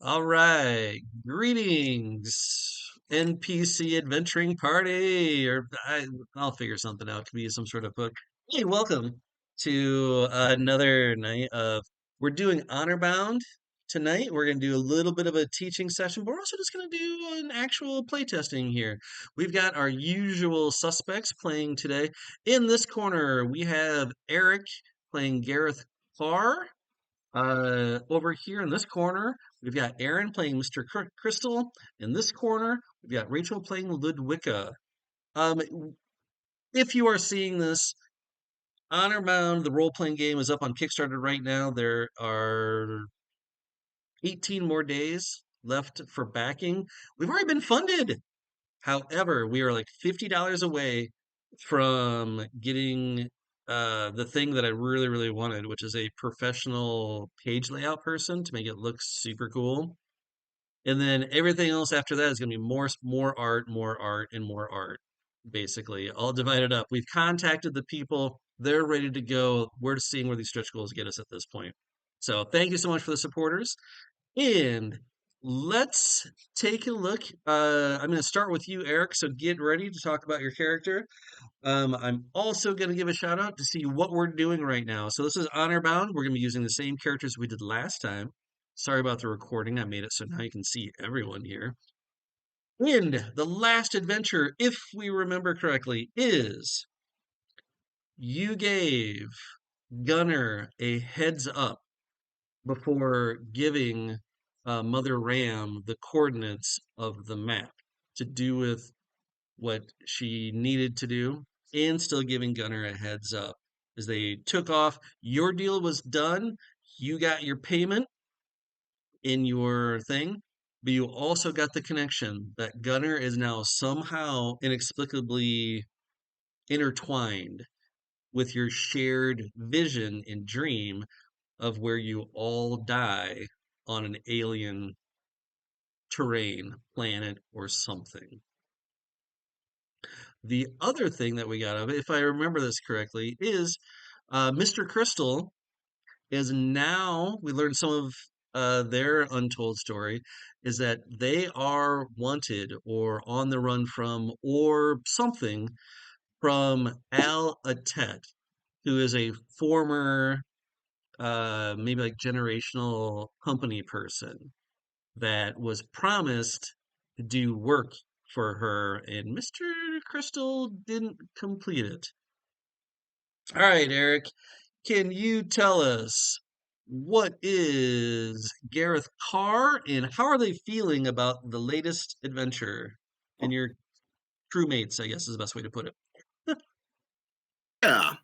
All right. Greetings, NPC adventuring party, I'll figure something out. Could be some sort of book. Hey, welcome to another night of. We're doing Honorbound tonight. We're going to do a little bit of a teaching session, but we're also just going to do an actual playtesting here. We've got our usual suspects playing today. In this corner, we have Eric playing Gareth Karr. Over here in this corner, we've got Aaron playing Mr. Crystal. In this corner, we've got Rachel playing Ludwicka. Um, if you are seeing this, Honorbound, the role-playing game, is up on Kickstarter right now. There are 18 more days left for backing. We've already been funded. However, we are like $50 away from getting the thing that I really, really wanted, which is a professional page layout person to make it look super cool. And then everything else after that is going to be more art, more art, and more art, basically, all divided up. We've contacted the people. They're ready to go. We're just seeing where these stretch goals get us at this point. So thank you so much for the supporters. And let's take a look. I'm going to start with you, Eric. So get ready to talk about your character. I'm also going to give a shout out to see what we're doing right now. So this is Honor Bound. We're going to be using the same characters we did last time. Sorry about the recording. I made it so now you can see everyone here. And the last adventure, if we remember correctly, is you gave Gunner a heads up before giving Mother Ram the coordinates of the map to do with what she needed to do and still giving Gunner a heads up. As they took off, your deal was done. You got your payment in your thing, but you also got the connection that Gunner is now somehow inexplicably intertwined with your shared vision and dream of where you all die on an alien terrain, planet, or something. The other thing that we got of it, if I remember this correctly, is Mr. Crystal is now, we learned some of their untold story, is that they are wanted or on the run from or something from Al Atet, who is a former, maybe like generational company person that was promised to do work for her, and Mr. Crystal didn't complete it. All right, Eric, can you tell us what is Gareth Karr and how are they feeling about the latest adventure and your crewmates, I guess is the best way to put it. Yeah.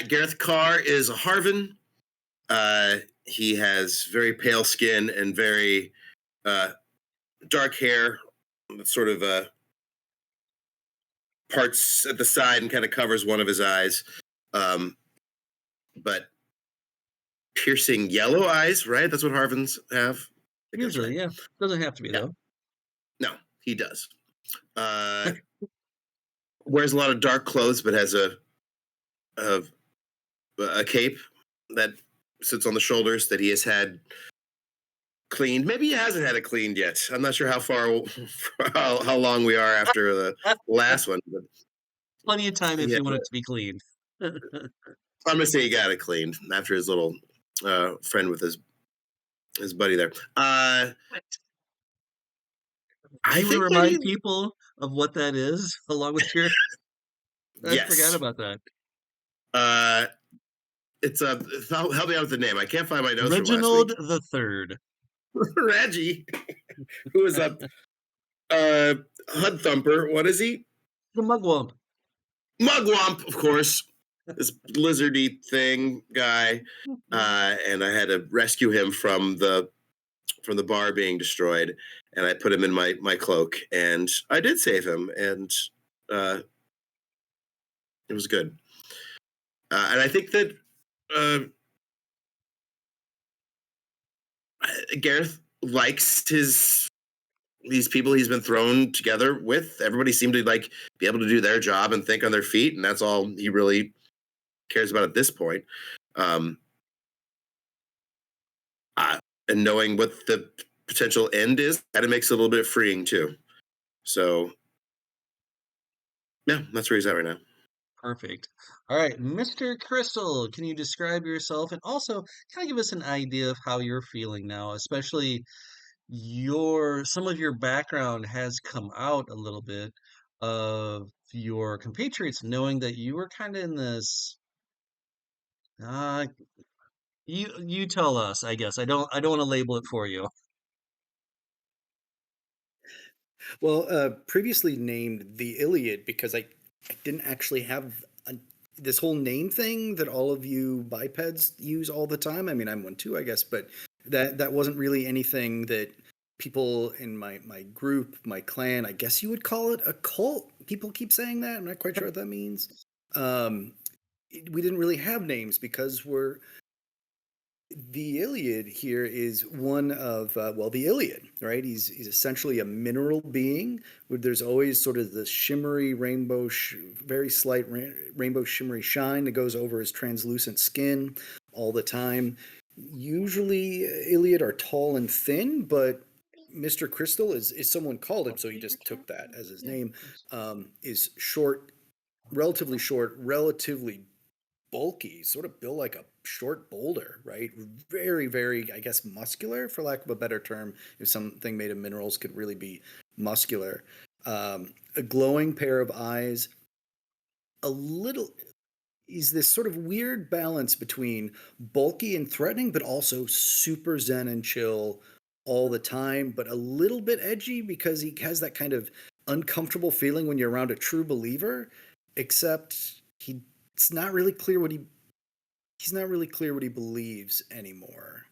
Gareth Karr is a Harven. He has very pale skin and very dark hair, sort of parts at the side and kind of covers one of his eyes. But piercing yellow eyes, right? That's what Harvens have. I think that's Usually, right. yeah. Doesn't have to be Yeah. though. No, he does. Uh, wears a lot of dark clothes, but has a a cape that sits on the shoulders that he has had cleaned. Maybe he hasn't had it cleaned yet. I'm not sure how far, how long we are after the last one. But Plenty of time if yeah, you want it to be cleaned. I'm gonna say he got it cleaned after his little friend with his buddy there. I You want to think that remind people of what that is along with your. I forgot yes. about that. Uh, it's help me out with the name. I can't find my notes from last Reginald week. the Third. Reggie, who is a Hud Thumper. What is he? The Mugwump. Mugwump, of course. This lizardy thing guy, and I had to rescue him from the bar being destroyed, and I put him in my cloak, and I did save him, and it was good. And I think that Gareth likes these people he's been thrown together with. Everybody seemed to like be able to do their job and think on their feet, and that's all he really cares about at this point. and knowing what the potential end is, kind of makes it a little bit freeing too. So yeah, that's where he's at right now. Perfect. All right, Mr. Crystal, can you describe yourself and also kind of give us an idea of how you're feeling now, especially your some of your background has come out a little bit of your compatriots knowing that you were kind of in this uh you tell us, I guess. I don't want to label it for you. Well, previously named the Iliad because I didn't actually have this whole name thing that all of you bipeds use all the time. I mean, I'm one too, I guess, but that wasn't really anything that people in my group, my clan, I guess you would call it a cult. People keep saying that. I'm not quite sure what that means. Um, we didn't really have names because the Iliad here is one of the Iliad, right? He's essentially a mineral being. Where there's always sort of the shimmery rainbow, very slight rainbow shimmery shine that goes over his translucent skin all the time. Usually, Iliad are tall and thin, but Mr. Crystal is someone called him, so he just took that as his name. Is short, relatively short, relatively bulky, sort of built like a short boulder, right? Very, very, I guess, muscular, for lack of a better term. If something made of minerals could really be muscular. A glowing pair of eyes, a little is this sort of weird balance between bulky and threatening, but also super zen and chill all the time, but a little bit edgy because he has that kind of uncomfortable feeling when you're around a true believer, except it's not really clear what he's not really clear what he believes anymore.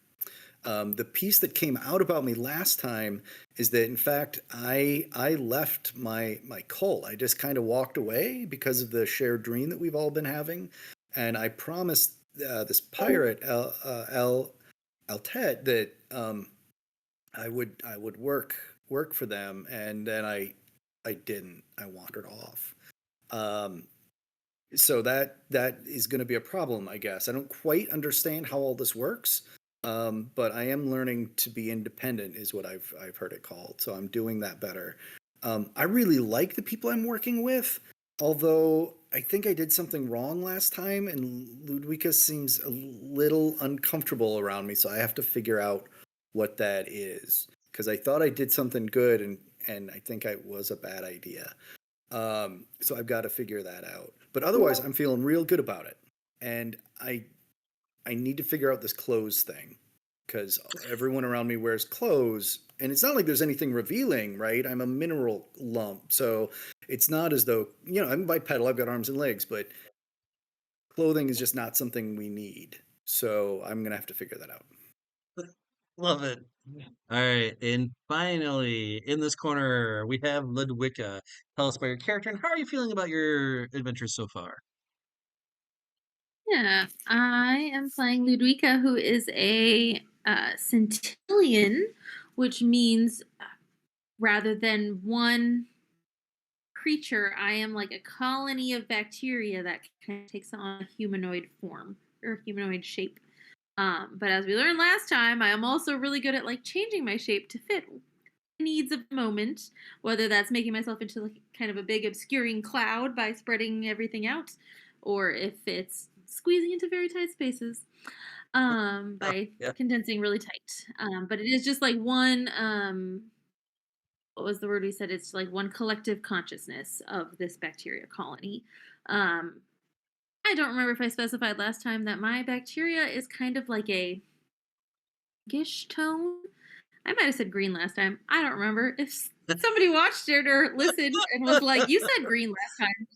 The piece that came out about me last time is that in fact I left my cult. I just kind of walked away because of the shared dream that we've all been having, and I promised this pirate El Altet that I would work for them, and then I didn't. I wandered off. Um, so that is going to be a problem, I guess. I don't quite understand how all this works, but I am learning to be independent, is what I've heard it called. So I'm doing that better. I really like the people I'm working with, although I think I did something wrong last time, and Ludwicka seems a little uncomfortable around me. So I have to figure out what that is because I thought I did something good, and I think it was a bad idea. So I've got to figure that out. But otherwise, I'm feeling real good about it. And I need to figure out this clothes thing because everyone around me wears clothes, and it's not like there's anything revealing, right? I'm a mineral lump, so it's not as though I'm bipedal. I've got arms and legs, but clothing is just not something we need. So I'm gonna have to figure that out. Love it. All right, and finally, in this corner, we have Ludwicka. Tell us about your character and how are you feeling about your adventures so far? Yeah, I am playing Ludwika, who is a Scintillian, which means rather than one creature, I am like a colony of bacteria that kind of takes on a humanoid form or humanoid shape. But as we learned last time, I am also really good at like changing my shape to fit needs of the moment, whether that's making myself into like kind of a big obscuring cloud by spreading everything out, or if it's squeezing into very tight spaces Oh, by yeah. condensing really tight. But it is just like one what was the word we said? It's like one collective consciousness of this bacteria colony. Um, I don't remember if I specified last time that my bacteria is kind of like a gish tone. I might have said green last time. I don't remember. If somebody watched it or listened and was like, "You said green last time,"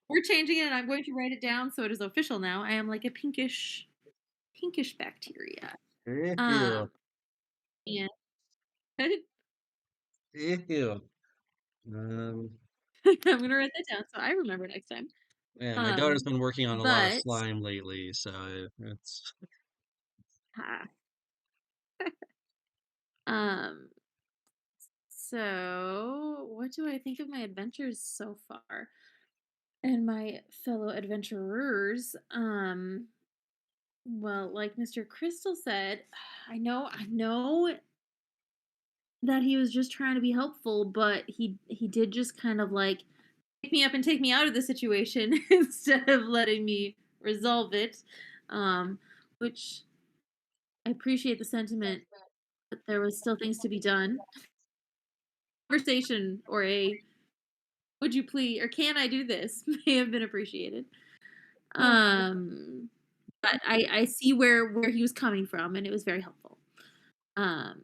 we're changing it, and I'm going to write it down so it is official now. I am like a pinkish bacteria. Ew. Um, and Ew. Um, I'm gonna write that down so I remember next time. yeah, my daughter's Um, been working on a lot of but slime lately, so it's ah, um, so what do I think of my adventures so far and my fellow adventurers? Well, like Mr. Crystal said, I know that he was just trying to be helpful, but he did just kind of like pick me up and take me out of the situation instead of letting me resolve it. Um, which I appreciate the sentiment, but there was still things to be done. Conversation or a would you please or can I do this may have been appreciated. Um, but I see where he was coming from, and it was very helpful. Um,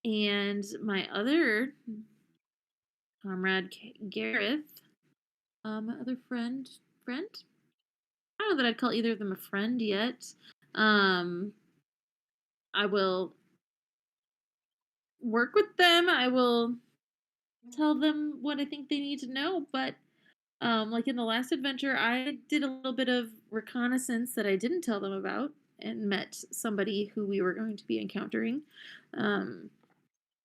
and my other comrade Gareth, my other friend. I don't know that I'd call either of them a friend yet. Um, I will work with them. I will tell them what I think they need to know. But like in the last adventure, I did a little bit of reconnaissance that I didn't tell them about, and met somebody who we were going to be encountering. Um,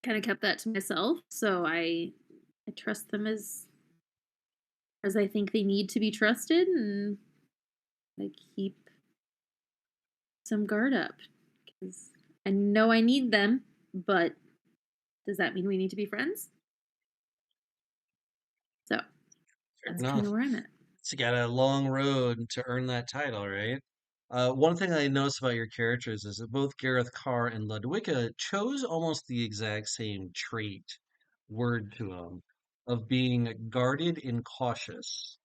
kind of kept that to myself, so I trust them as I think they need to be trusted, and I keep some guard up because I know I need them. But does that mean we need to be friends? So Fair that's kind enough. of where I'm at. So you got a long road to earn that title, right? One thing I noticed about your characters is that both Gareth Karr and Ludwicka chose almost the exact same trait, word to them, of being guarded and cautious,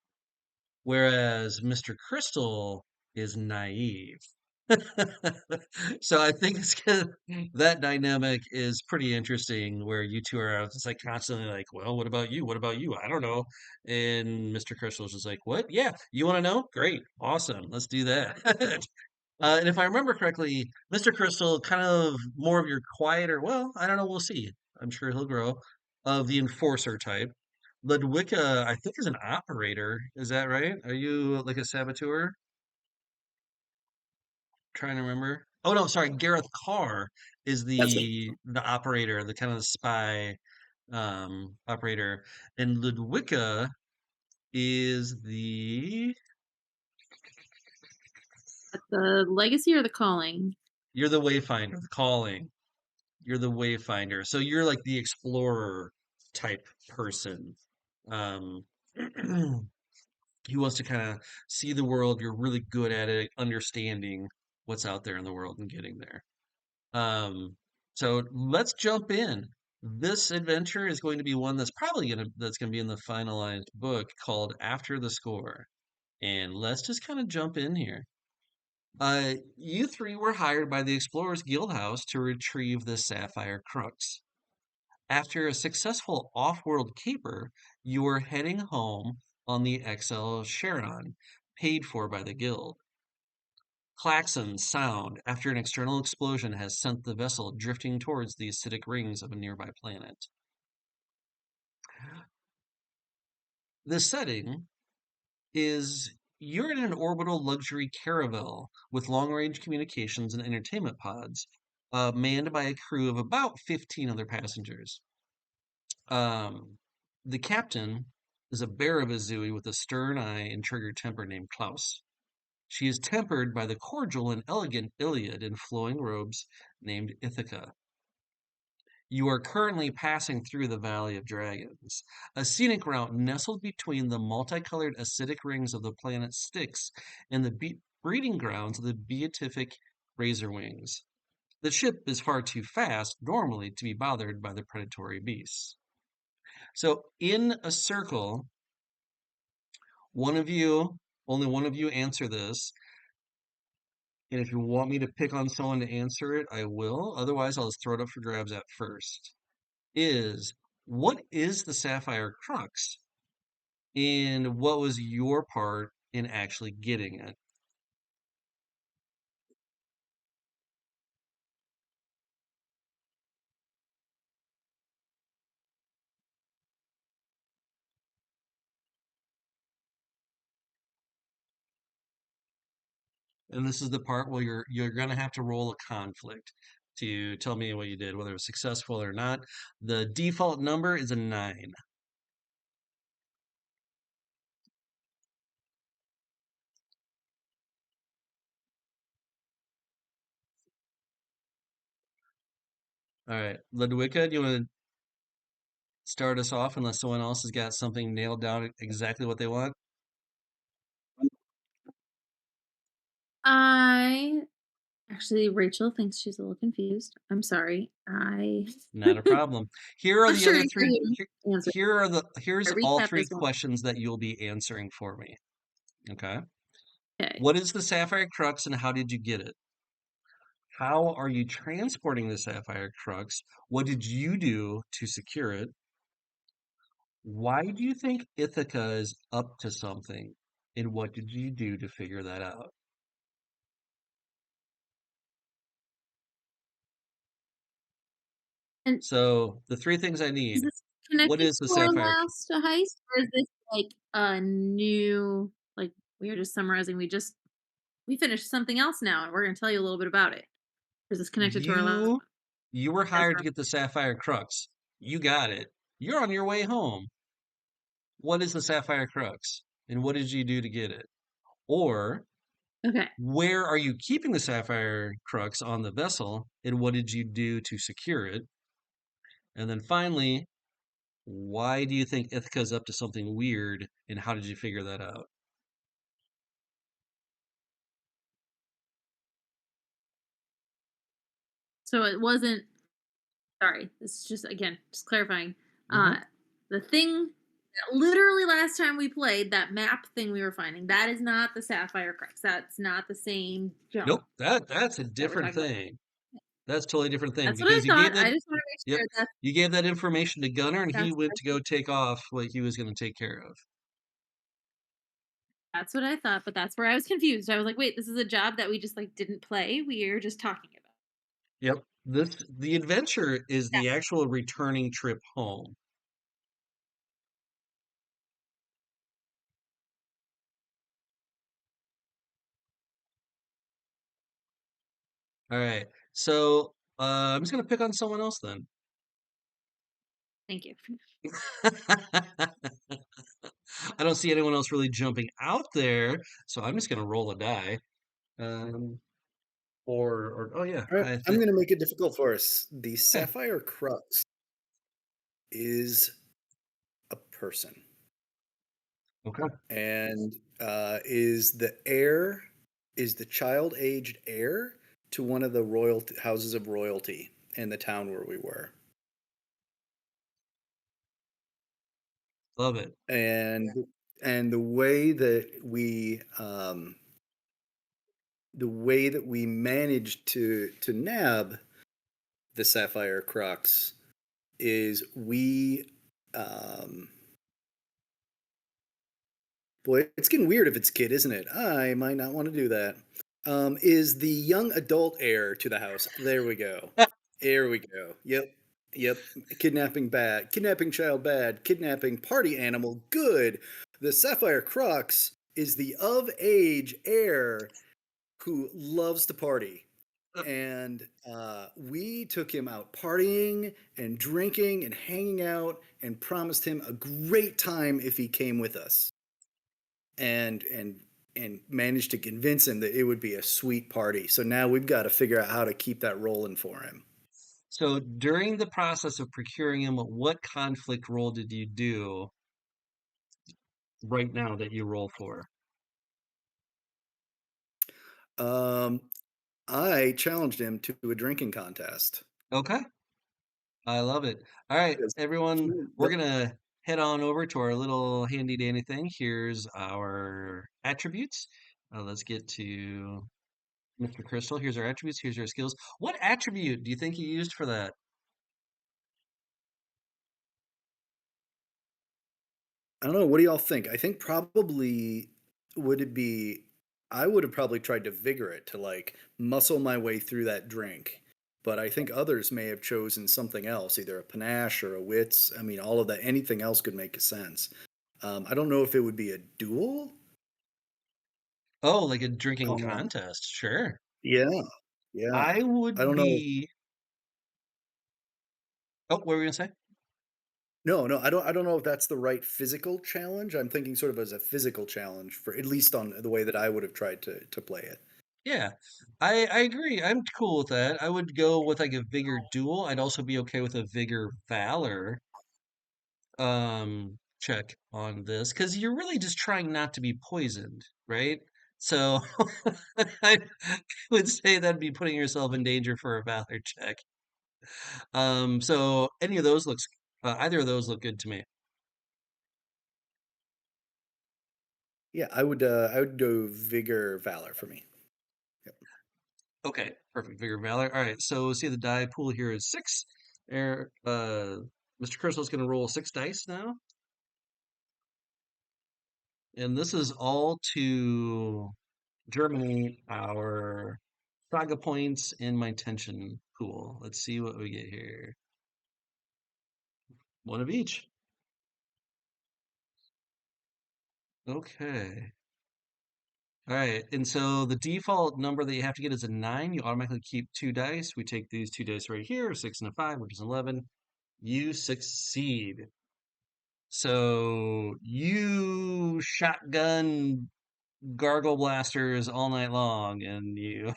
whereas Mr. Crystal is naive. So I think that dynamic is pretty interesting where you two are just like constantly like, well, what about you? What about you? I don't know. And Mr. Crystal's just like, what? Yeah, you want to know? Great. Awesome. Let's do that. And if I remember correctly, Mr. Crystal, kind of more of your quieter, well, I don't know, we'll see. I'm sure he'll grow, of the enforcer type. Ludwicka, I think, is an operator. Is that right? Are you like a saboteur? Trying to remember. Oh no, sorry. Gareth Karr is That's me. the operator, the kind of spy operator, and Ludwicka is the The legacy or the calling? you're the Wayfinder, the calling. You're the Wayfinder. So you're like the explorer type person. Um he wants to kind of see the world. You're really good at it, understanding what's out there in the world and getting there. Um, so let's jump in. This adventure is going to be one that's gonna be in the finalized book called After the Score. And let's just kind of jump in here. You three were hired by the Explorers Guildhouse to retrieve the Sapphire Crux. After a successful off-world caper, you are heading home on the XL Charon, paid for by the guild. Klaxons sound after an external explosion has sent the vessel drifting towards the acidic rings of a nearby planet. The setting is you're in an orbital luxury caravel with long-range communications and entertainment pods, manned by a crew of about 15 other passengers. Um, the captain is a bear of a Zooey with a stern eye and trigger temper named Klaus. She is tempered by the cordial and elegant Iliod in flowing robes named Ithaca. You are currently passing through the Valley of Dragons, a scenic route nestled between the multicolored acidic rings of the planet Styx and the breeding grounds of the beatific razorwings. The ship is far too fast normally to be bothered by the predatory beasts. So, in a circle, one of you, only one of you answer this. And if you want me to pick on someone to answer it, I will. Otherwise, I'll just throw it up for grabs at first. Is what is the Sapphire Crux? And what was your part in actually getting it? And this is the part where you're gonna have to roll a conflict to tell me what you did, whether it was successful or not. The default number is a 9. All right, Ludwicka, do you want to start us off unless someone else has got something nailed down exactly what they want? I actually, Rachel thinks she's a little confused. I'm sorry. Not a problem. Here are I'm the sure other you three. answer. Here's I all recap three this one. questions that you'll be answering for me. Okay. Okay. What is the sapphire crux and how did you get it? How are you transporting the sapphire crux? What did you do to secure it? Why do you think Ithaca is up to something? And what did you do to figure that out? And So the three things I is need. this What connected is the to our sapphire? last heist, or is this like a new? Like we are just summarizing. We finished something else now, and we're going to tell you a little bit about it. Is this connected to our last You one? you were Yes, hired to get the sapphire crux. You got it. You're on your way home. What is the sapphire crux? And what did you do to get it? Or okay. where are you keeping the sapphire crux on the vessel? And what did you do to secure it? And then finally, why do you think Ithaca's up to something weird? And how did you figure that out? So it wasn't. Sorry, this is just again just clarifying. Hmm. The thing that literally last time we played that map thing we were finding that is not the sapphire crux. That's not the same Nope, jump that's a that we're different talking about. thing. That's a totally different thing That's what I because you thought. gave that. I just want to make Yep, sure that you gave that information to Gunner, and he that's went to go take off what he was going to take care of. that's what I thought. But that's where I was confused. I was like, wait, this is a job that we just like didn't play. We are just talking about. Yep, the adventure is Yeah. the actual returning trip home. All right, so I'm just going to pick on someone else then. Thank you. I don't see anyone else really jumping out there, so I'm just going to roll a die. Um, or oh yeah, All right, I I'm think going to make it difficult for us. The sapphire crux is a person okay. and is the child-aged heir to one of the royal houses of royalty in the town where we were. Love it. And the way that we managed to nab the sapphire crux is um boy, it's getting weird if it's kid, isn't it? I might not want to do that. Is the young adult heir to the house. There we go. There we go. Yep. Yep. Kidnapping bad. Kidnapping child bad. Kidnapping party animal good. The sapphire crux is the of age heir who loves to party. And we took him out partying and drinking and hanging out and promised him a great time if he came with us and managed to convince him that it would be a sweet party. So now we've got to figure out how to keep that rolling for him. So during the process of procuring him, what conflict roll did you do right now that you roll for? Um, I challenged him to a drinking contest. Okay, I love it. All right, Because everyone, we're yep. gonna head on over to our little handy dandy thing. Here's our attributes. Let's get to Mr. Crystal. Here's our attributes. Here's our skills. What attribute do you think you used for that? I don't know. What do y'all think? I think probably would it be. I would have probably tried to vigor it to like muscle my way through that drink. But I think others may have chosen something else, either a panache or a wits. I mean, all of that. Anything else could make a sense. I don't know if it would be a duel. Oh, like a drinking Um, contest. Sure. yeah, yeah. I I would don't know. be. Oh, what were we gonna say? No, no, I don't know if that's the right physical challenge. I'm thinking sort of as a physical challenge for at least on the way that I would have tried to play it. Yeah, I agree. I'm cool with that. I would go with like a vigor duel. I'd also be okay with a vigor valor check on this because you're really just trying not to be poisoned, right? So I would say that'd be putting yourself in danger for a valor check. So any of those looks either of those look good to me. Yeah, I would go vigor valor for me. Yep. Okay, perfect. Vigor valor. All right, so see the die pool here is six. Mr. Crystal's gonna roll six dice now. And this is all to germinate our saga points in my tension pool. Let's see what we get here. One of each. Okay. All right. And so the default number that you have to get is a nine. You automatically keep two dice. We take these two dice right here, six and a five, which is 11. You succeed. So you shotgun gargle blasters all night long, and you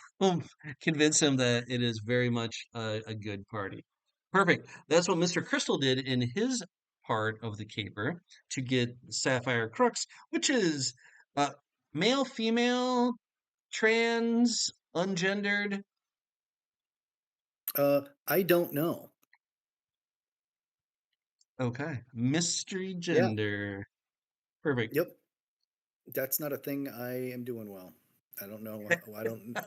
convince him that it is very much a good party. Perfect. That's what Mr. Crystal did in his part of the caper to get Sapphire Crux, which is uh, male, female, trans, ungendered. I don't know. Okay. Mystery Yeah. gender. Perfect. Yep. That's not a thing I am doing well. I don't know. I don't.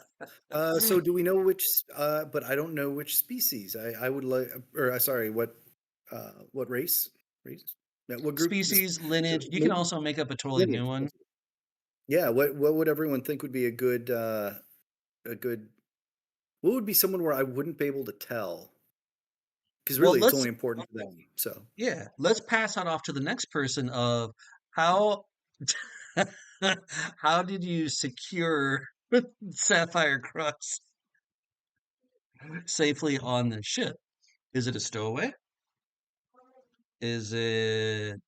So do we know which? But I don't know which species. I would like, or sorry, what race? Race? What group? Species, lineage. You can Lin- also make up a totally new Lineage. one. Yeah. What would everyone think would be a good? What would be someone where I wouldn't be able to tell? Because Well, really, it's let's only important to them. So Yeah, let's pass that off to the next person of how how did you secure Sapphire Crux safely on the ship? Is it a stowaway? Is it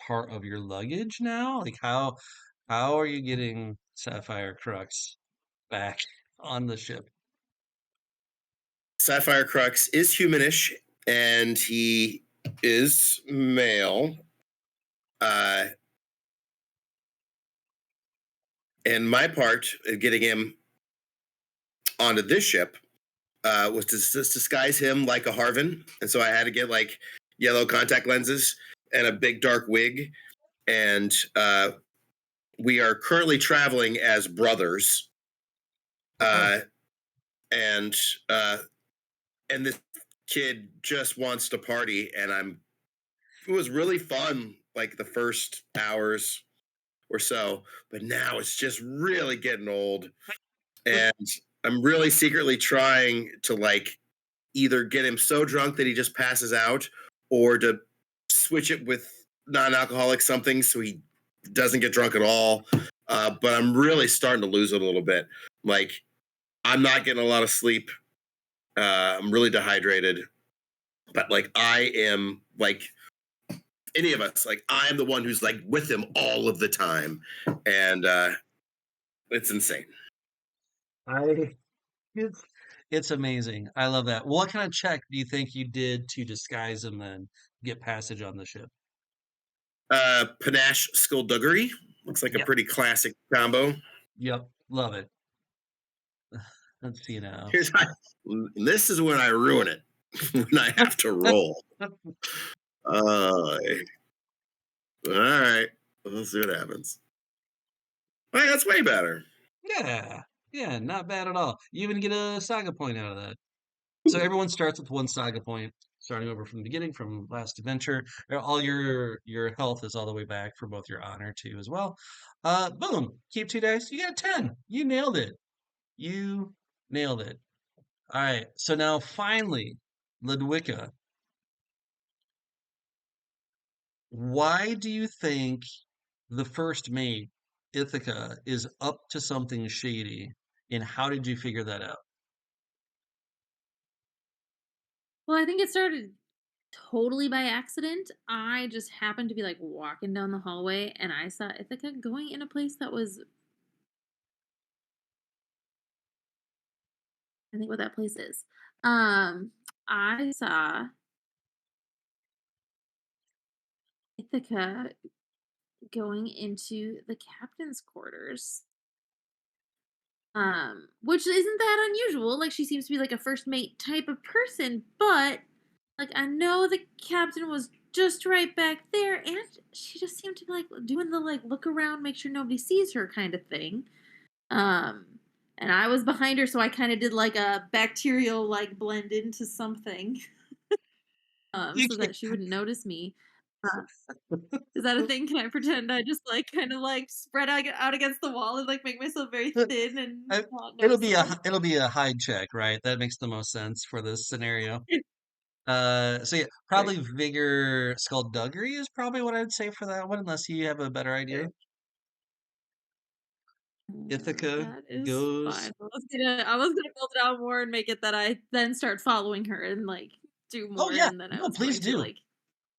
part of your luggage now? Like how are you getting Sapphire Crux back on the ship? Sapphire Crux is humanish, and he is male. Uh, and my part of getting him onto this ship was to disguise him like a Harven, and so I had to get like yellow contact lenses and a big dark wig, and we are currently traveling as brothers, Oh, uh, and uh, and this kid just wants to party, and it was really fun like the first hours or so, but now it's just really getting old, and I'm really secretly trying to like either get him so drunk that he just passes out, or to switch it with non-alcoholic something so he doesn't get drunk at all. But I'm really starting to lose it a little bit. Like I'm not getting a lot of sleep. I'm really dehydrated, but like I am like any of us. Like I'm the one who's like with him all of the time, and it's insane. I it's it's amazing. I love that. What kind of check do you think you did to disguise him and get passage on the ship? Panache skullduggery looks like a Yep. pretty classic combo. Yep. Love it. Let's see now. Here's how, this is when I ruin it when I have to roll. Uh, all right, let's see what happens. All right, that's way better. Yeah. Yeah, not bad at all. You even get a saga point out of that. So everyone starts with one saga point, starting over from the beginning, from last adventure. All your health is all the way back for both your honor too as well. Boom. Keep two dice. You got a 10. You nailed it. You nailed it. All right. So now finally, Ludwicka, why do you think the first mate, Ithaca, is up to something shady? And how did you figure that out? Well, I think it started totally by accident. I just happened to be like walking down the hallway and I saw Ithaca going in a place that was I think what that place is. I saw Ithaca going into the captain's quarters. Which isn't that unusual. Like she seems to be like a first mate type of person, but like I know the captain was just right back there, and she just seemed to be like doing the like look around, make sure nobody sees her kind of thing. Um, and I was behind her, so I kind of did like a bacterial like blend into something, You so can't, that she wouldn't notice me. Uh, is that a thing? Can I pretend I just like kind of like spread out against the wall and like make myself very thin and I, not it'll be a noticeable? it'll be a hide check, right? That makes the most sense for this scenario. So yeah, Great. probably vigor skullduggery is probably what I'd say for that one, unless you have a better idea. Okay. Ithaca That is goes. fine. I was gonna build it out more and make it that I then start following her and like do Oh more, yeah, and then I no, was please going to do, like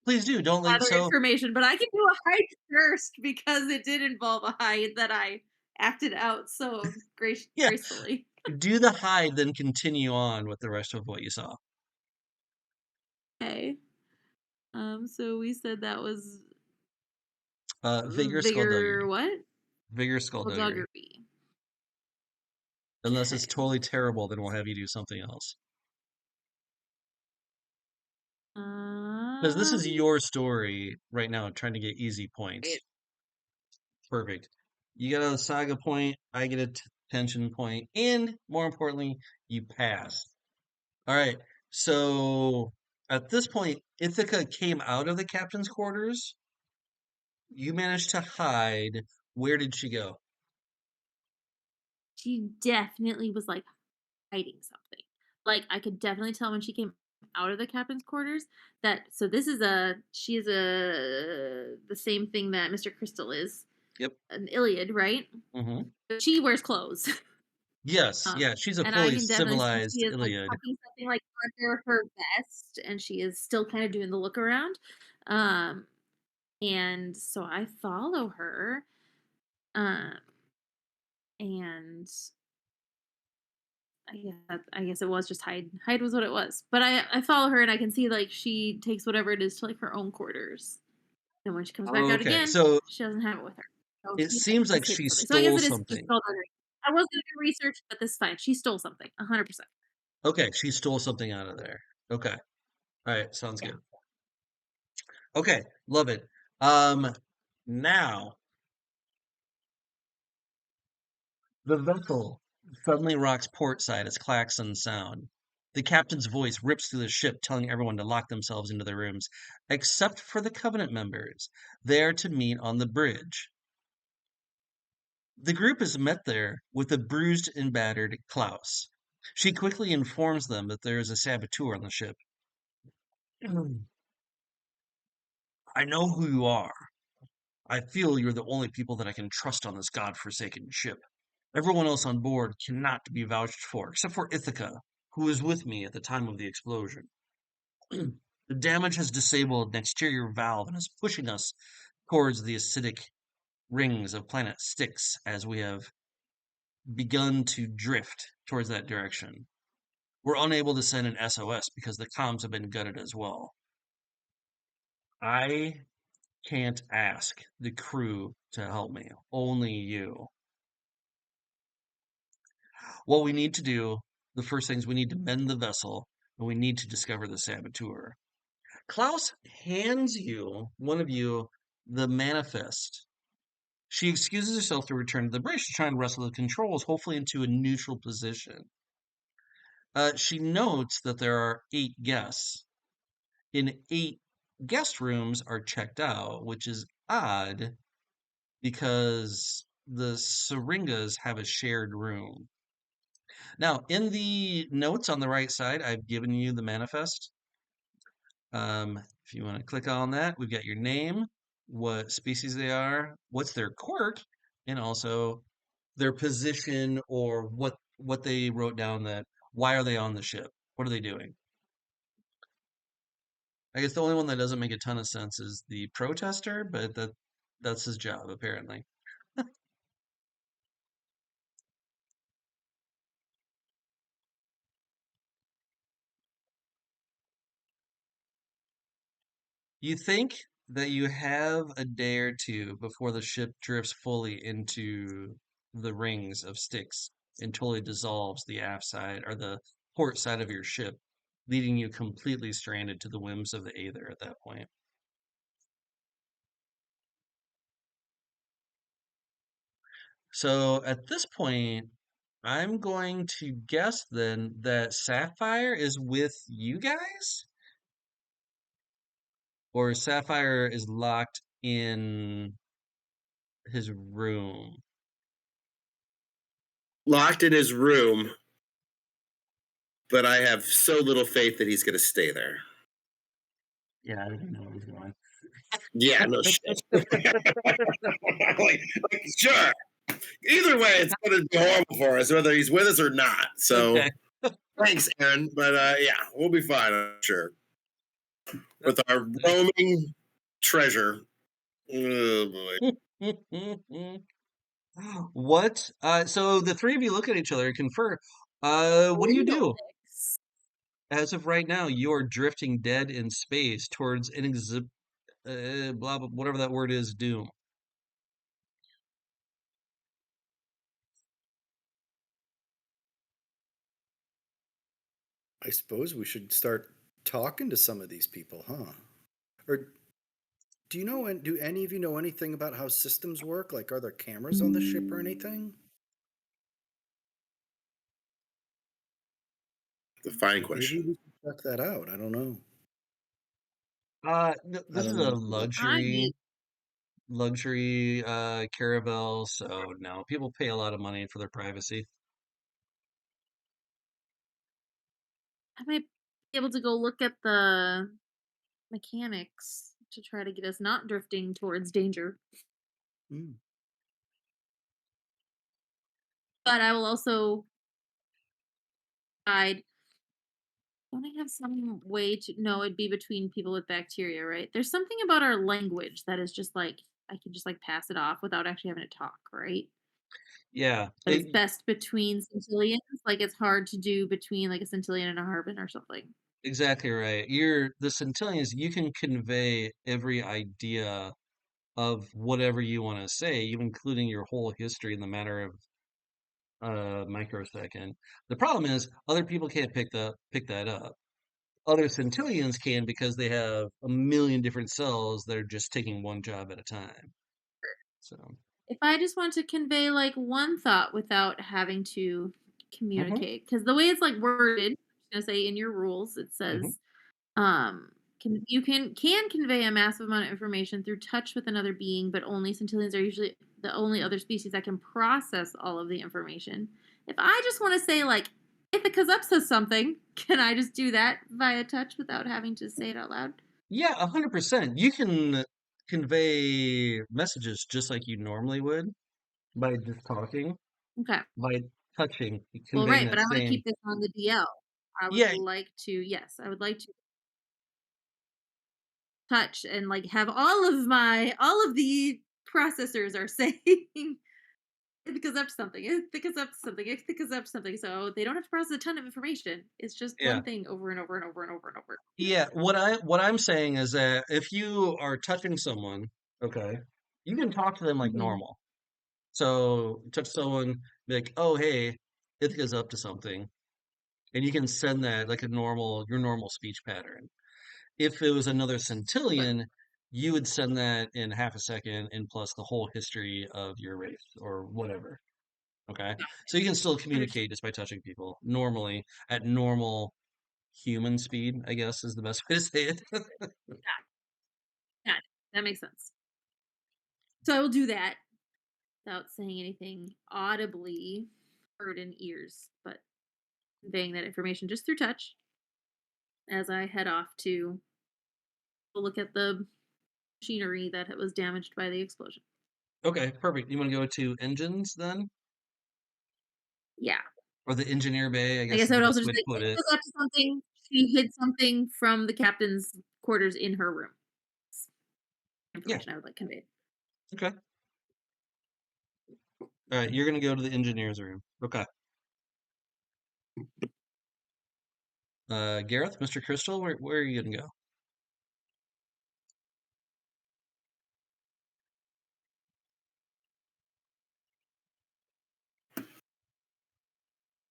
please do. Don't like gather so. information. But I can do a hike first because it did involve a hike that I acted out so Yeah, gracefully. do the hide, then continue on with the rest of what you saw. Okay. So we said that was Vigor vigor skullduggery, what? vigor skullduggery. Doggery. Unless it's Okay. totally terrible, then we'll have you do something else. Because this is Um. your story right now, trying to get easy points. Perfect. You get a saga point, I get a tension point, and more importantly, you pass. All right. So at this point, Ithaca came out of the captain's quarters. You managed to hide. Where did she go? She definitely was like hiding something. Like I could definitely tell when she came out of the captain's quarters that so this is a she is a the same thing that Mr. Crystal is, Yep. an Iliad, right? Hmm. But she wears clothes. Yes. Yeah. She's a And I fully can definitely see civilized she is like Iliad. tucking something like under her vest and she is still kind of doing the look around. Um and so I follow her um and I guess it was just hide. Hide was what it was. But I follow her and I can see like she takes whatever it is to like her own quarters. And when she comes back out Okay. again, So she doesn't have it with her. So it she seems has like hidden she something. So I guess stole it is just something. skullduggery. I was gonna do research, but this is fine. She stole something. 100%. Okay. She stole something out of there. Okay. All right. Sounds Yeah. good. Okay. Love it. Um, now the vessel suddenly rocks portside as klaxons sound. The captain's voice rips through the ship, telling everyone to lock themselves into their rooms, except for the Covenant members. They are to meet on the bridge. The group is met there with a bruised and battered Klaus. She quickly informs them that there is a saboteur on the ship. I know who you are. I feel you're the only people that I can trust on this god-forsaken ship. Everyone else on board cannot be vouched for, except for Ithaca, who was with me at the time of the explosion. The damage has disabled an exterior valve and is pushing us towards the acidic rings of planet Styx as we have begun to drift towards that direction. We're unable to send an SOS because the comms have been gutted as well. I can't ask the crew to help me, only you. What we need to do, the first thing is we need to mend the vessel and we need to discover the saboteur. Klaus hands you, one of you, the manifest. She excuses herself to return to the bridge to try and wrestle the controls, hopefully into a neutral position. She notes that there are 8 guests, and 8 guest rooms are checked out, which is odd because the Syringas have a shared room. Now, in the notes on the right side, I've given you the manifest. If you want to click on that, we've got your name, what species they are, what's their quirk, and also their position or what they wrote down that why are they on the ship? What are they doing? I guess the only one that doesn't make a ton of sense is the protester, but that's his job apparently. You think that you have a day or two before the ship drifts fully into the rings of Styx and totally dissolves the aft side or the port side of your ship, leaving you completely stranded to the whims of the Aether at that point. So at this point, I'm going to guess then that Sapphire is with you guys, or Sapphire is locked in his room. Locked in his room, but I have so little faith that he's going to stay there. Yeah, I didn't know where he's going. Yeah, no shit. like, sure. Either way, it's going to be horrible for us, whether he's with us or not. So, Okay. thanks, Aaron. But yeah, we'll be fine, I'm sure. With our roaming treasure. Oh, boy. What? So the three of you look at each other and confer. What do you do? 306. As of right now, you're drifting dead in space towards blah, blah, whatever that word is, doom. I suppose we should start talking to some of these people, huh? Or do you know? Do any of you know anything about how systems work? Like, are there cameras on the ship or anything? The fine Maybe question. we should check that out. I don't know. I This is don't a know. I need. luxury caravel, so no, people pay a lot of money for their privacy. I might be able to go look at the mechanics to try to get us not drifting towards danger. Hmm. But I will also hide. Don't I have some way to? No, it'd be between people with bacteria, right? There's something about our language that is just like I can just like pass it off without actually having to talk, right? Yeah, But it's best between Scintillians. Like it's hard to do between like a Scintillian and a Harven or something. exactly right. You're the Centillians, you can convey every idea of whatever you want to say, even including your whole history in the matter of a microsecond. The problem is other people can't pick that up. Other Centillians can because they have a million different cells that are just taking one job at a time. So, If I just want to convey like one thought without having to hmm communicate, because the way it's like worded, I'm just gonna say in your rules, it hmm says can convey a massive amount of information through touch with another being, but only Centillians are usually the only other species that can process all of the information. If I just want to say like Ithaca's up says something, can I just do that via touch without having to say it out loud? yeah, 100%. You can convey messages just like you normally would by just talking, Okay. by touching, Well, conveying right, but that I want to same. keep this on the DL. I would Yeah, like to, yes, I would like to touch and like have all of the processors are saying it goes up to something, it goes up to something, it goes up to something. So they don't have to process a ton of information. It's just yeah. one thing over and over and over and over and over. Yeah, what I'm saying is that if you are touching someone, okay, you can talk to them like Hmm. normal. So touch someone, be like, oh hey, Ithaca's up to something, and you can send that like your normal speech pattern. If it was another But Centillion, you would send that in half a second and plus the whole history of your race or whatever. Okay, yeah, so you can still understood. communicate just by touching people normally at normal human speed, I guess is the best way to say it. Yeah, that makes sense. So I will do that without saying anything audibly heard in ears, but conveying that information just through touch as I head off to look at the machinery that was damaged by the explosion. Okay, perfect. You want to go to engines then? Yeah. Or the engineer bay, I I guess guess is I the would best also way just to say put it it. goes up to something. She hid something from the captain's quarters in her room. Yeah, Information I would like conveyed. okay. All right, you're gonna go to the engineer's room. Okay. Gareth, Mr. Crystal, where are you gonna go?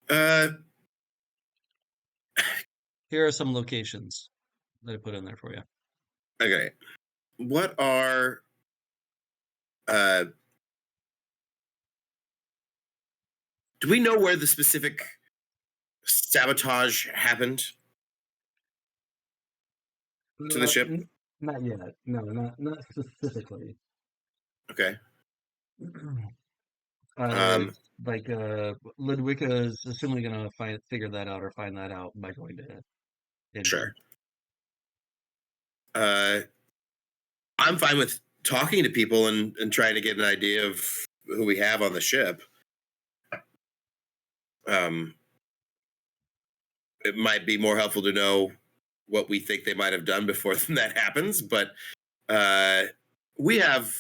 Uh, Here are some locations that I put in there for you. okay. What are uh? Do we know where the specific sabotage happened to the ship? Not yet. No, not specifically. Okay. Uh, Um. Ludwicka is assuming gonna figure that out or find that out by going to engine. Sure. Uh, I'm fine with talking to people and trying to get an idea of who we have on the ship. Um, it might be more helpful to know what we think they might have done before that happens, but uh, we have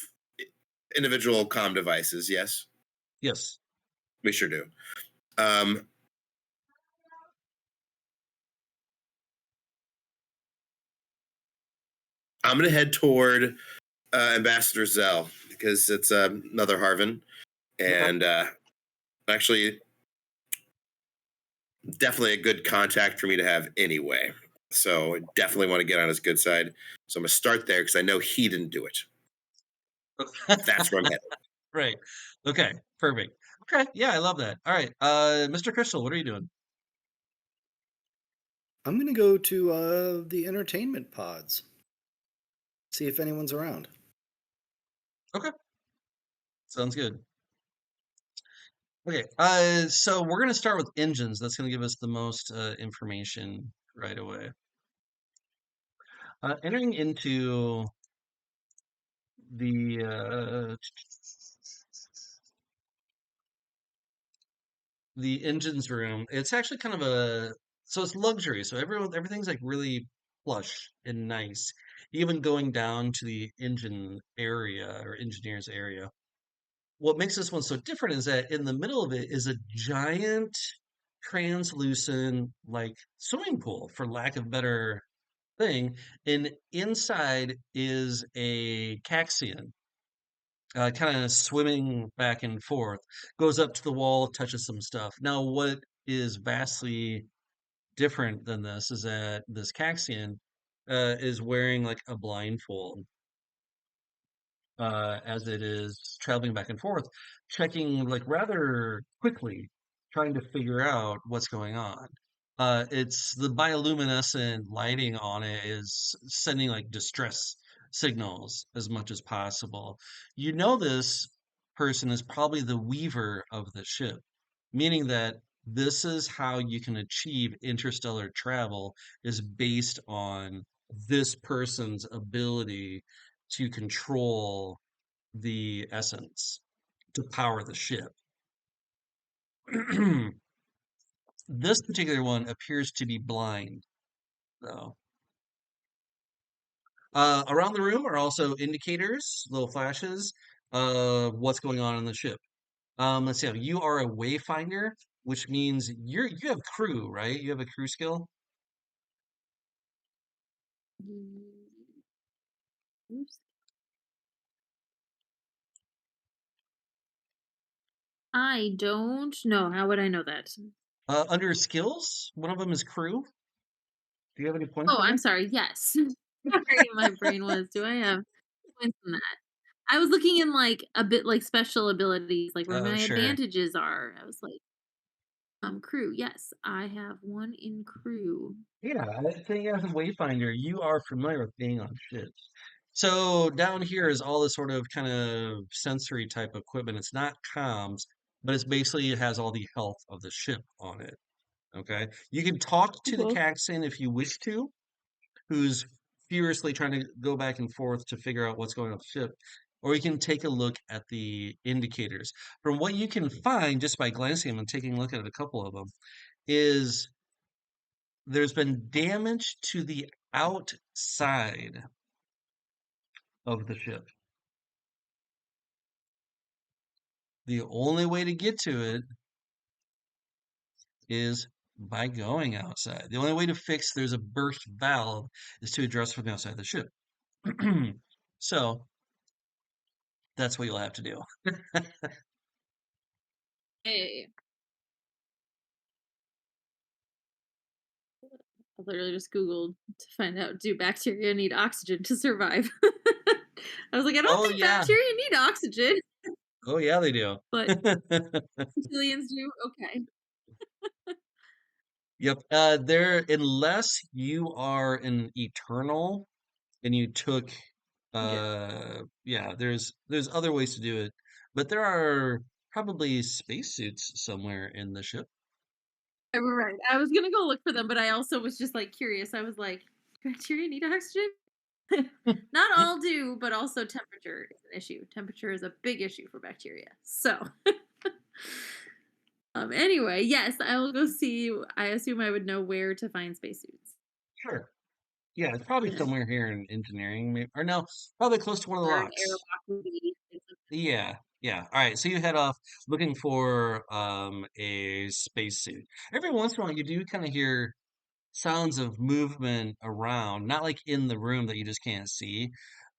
individual comm devices. Yes, Yes. we sure do. Um, I'm going to head toward Ambassador Zell because it's another Harven, Okay. and actually, definitely a good contact for me to have anyway. So I definitely want to get on his good side. So I'm going to start there because I know he didn't do it. That's where I'm headed. Right. Okay. Perfect. Okay. Yeah, I love that. All right. Mr. Crystal, what are you doing? I'm going to go to the entertainment pods. See if anyone's around. Okay. Sounds good. Okay. So we're gonna start with engines. That's gonna give us the most information right away. Entering into the engines room, it's actually kind of so it's luxury. So everything's like really plush and nice. Even going down to the engine area or engineers area. What makes this one so different is that in the middle of it is a giant translucent like swimming pool, for lack of better thing, and inside is a Caxian, kind of swimming back and forth, goes up to the wall, touches some stuff. Now, what is vastly different than this is that this Caxian is wearing like a blindfold as it is traveling back and forth, checking like rather quickly, trying to figure out what's going on. It's the bioluminescent lighting on it is sending like distress signals as much as possible. You know, this person is probably the weaver of the ship, meaning that this is how you can achieve interstellar travel is based on this person's ability to control the essence to power the ship. This particular one appears to be blind, though. Around the room are also indicators, little flashes of what's going on in the ship. Let's see. You are a Wayfinder, which means you have crew, right? You have a crew skill. Oops. I don't know. How would I know that? Under skills, one of them is crew. Do you have any points Oh, for I'm me? sorry. Yes. Sorry, my brain was. Do I have points in that? I was looking in like a bit like special abilities, like where my Sure. advantages are. I was like, crew. Yes, I have one in crew. Yeah, I think as a Wayfinder, you are familiar with being on ships. So down here is all this sort of kind of sensory type equipment. It's not comms, but it's basically it has all the health of the ship on it. Okay. You can talk to the Okay. captain if you wish to, who's furiously trying to go back and forth to figure out what's going on with the ship. Or you can take a look at the indicators. From what you can find just by glancing at them and taking a look at a couple of them, is there's been damage to the outside of the ship. The only way to get to it is by going outside. The only way to fix there's a burst valve is to address from the outside of the ship. So that's what you'll have to do. Hey. I literally just Googled to find out, do bacteria need oxygen to survive? I was like, I don't Oh think yeah. bacteria need oxygen, Oh yeah, they do. but Scintillians do. Okay. Yep. There, unless you are an eternal and you took, Yeah. yeah, there's other ways to do it, but there are probably spacesuits somewhere in the ship. Right. I was gonna go look for them, but I also was just like curious. I was like, bacteria need oxygen? Not all do, but also temperature is an issue. Temperature is a big issue for bacteria. So, anyway, yes, I will go see. I assume I would know where to find spacesuits. Sure. Yeah, it's probably Yeah. somewhere here in engineering, or no, probably close to one of the Or an locks. airlock would be. Yeah, yeah. All right, so you head off looking for a spacesuit. Every once in a while, you do kind of hear sounds of movement around, not like in the room that you just can't see,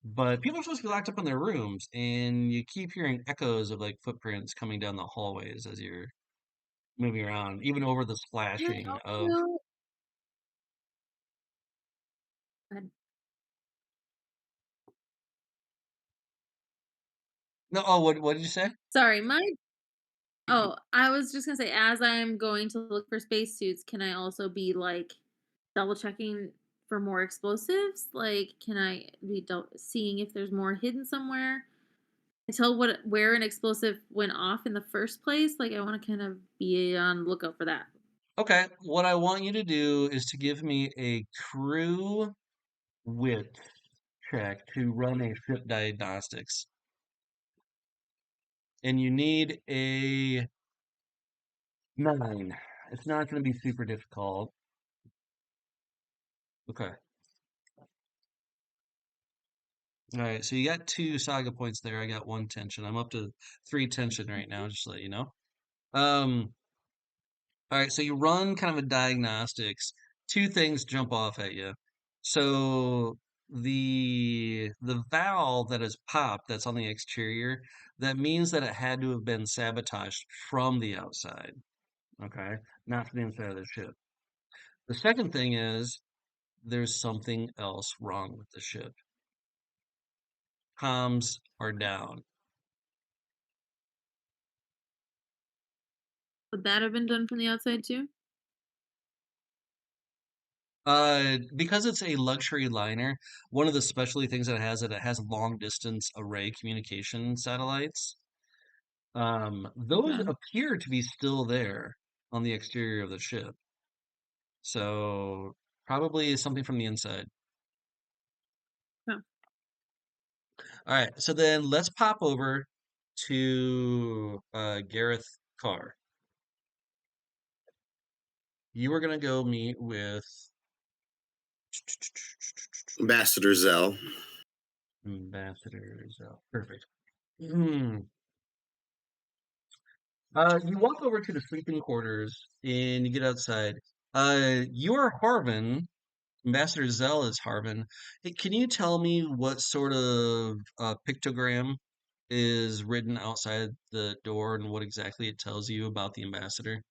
but people are supposed to be locked up in their rooms, and you keep hearing echoes of like footprints coming down the hallways as you're moving around, even over the Can I splashing of. also? No, oh, what did you say? Sorry, my. Oh, I was just gonna say, as I'm going to look for spacesuits, can I also be like double checking for more explosives? Like, can I be seeing if there's more hidden somewhere? I tell what where an explosive went off in the first place. Like, I want to kind of be on lookout for that. Okay, what I want you to do is to give me a crew wit check to run a ship diagnostics. And you need a 9. It's not going to be super difficult. Okay. All right, so you got 2 saga points there. I got 1 tension. I'm up to 3 tension right now, just to let you know. Um, all right, so you run kind of a diagnostics. 2 things jump off at you. So the valve that is popped that's on the exterior, that means that it had to have been sabotaged from the outside. Okay, not from the inside of the ship. The second thing is there's something else wrong with the ship. Comms are down. Would that have been done from the outside too? Because it's a luxury liner, one of the specialty things that it has long distance array communication satellites. Those Okay. appear to be still there on the exterior of the ship. So probably something from the inside. Oh, All right, so then let's pop over to Gareth Karr. You were gonna go meet with Ambassador Zell. Ambassador Zell. Perfect. Hmm. You walk over to the sleeping quarters and you get outside. You're Harven. Ambassador Zell is Harven. Hey, can you tell me what sort of pictogram is written outside the door and what exactly it tells you about the ambassador?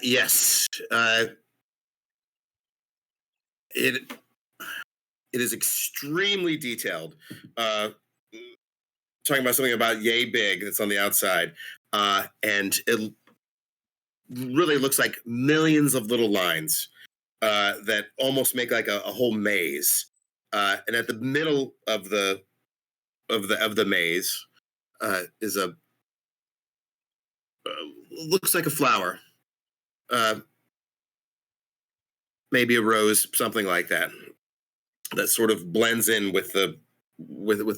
Yes. It it is extremely detailed. Uh, Talking about something about yay big that's on the outside, and it really looks like millions of little lines that almost make like a whole maze. And at the middle of the maze is a looks like a flower, uh, maybe a rose, something like that. That sort of blends in with the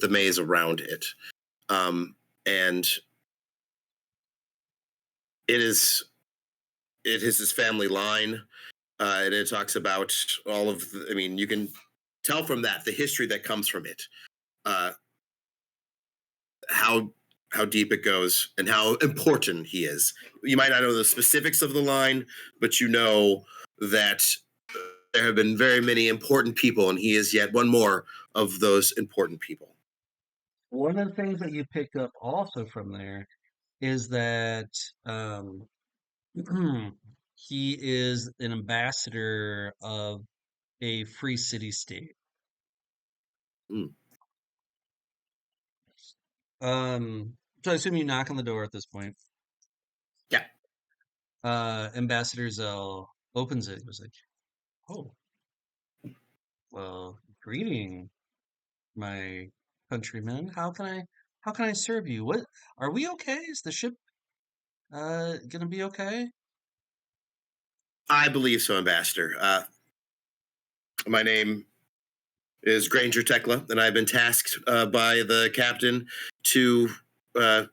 maze around it, and it is it is his family line, and it talks about all of. I mean, you can tell from that the history that comes from it, uh, how deep it goes, and how important he is. You might not know the specifics of the line, but you know that there have been very many important people, and he is yet one more of those important people. One of the things that you pick up also from there is that he is an ambassador of a free city state. Hmm. So I assume you knock on the door at this point. Yeah. Ambassador Zell opens it. He was like, "Oh, well, greeting, my countrymen. How can I serve you? What are we okay? Is the ship gonna be okay?" I believe so, Ambassador. My name is Granger Tekla, and I've been tasked by the captain to uh,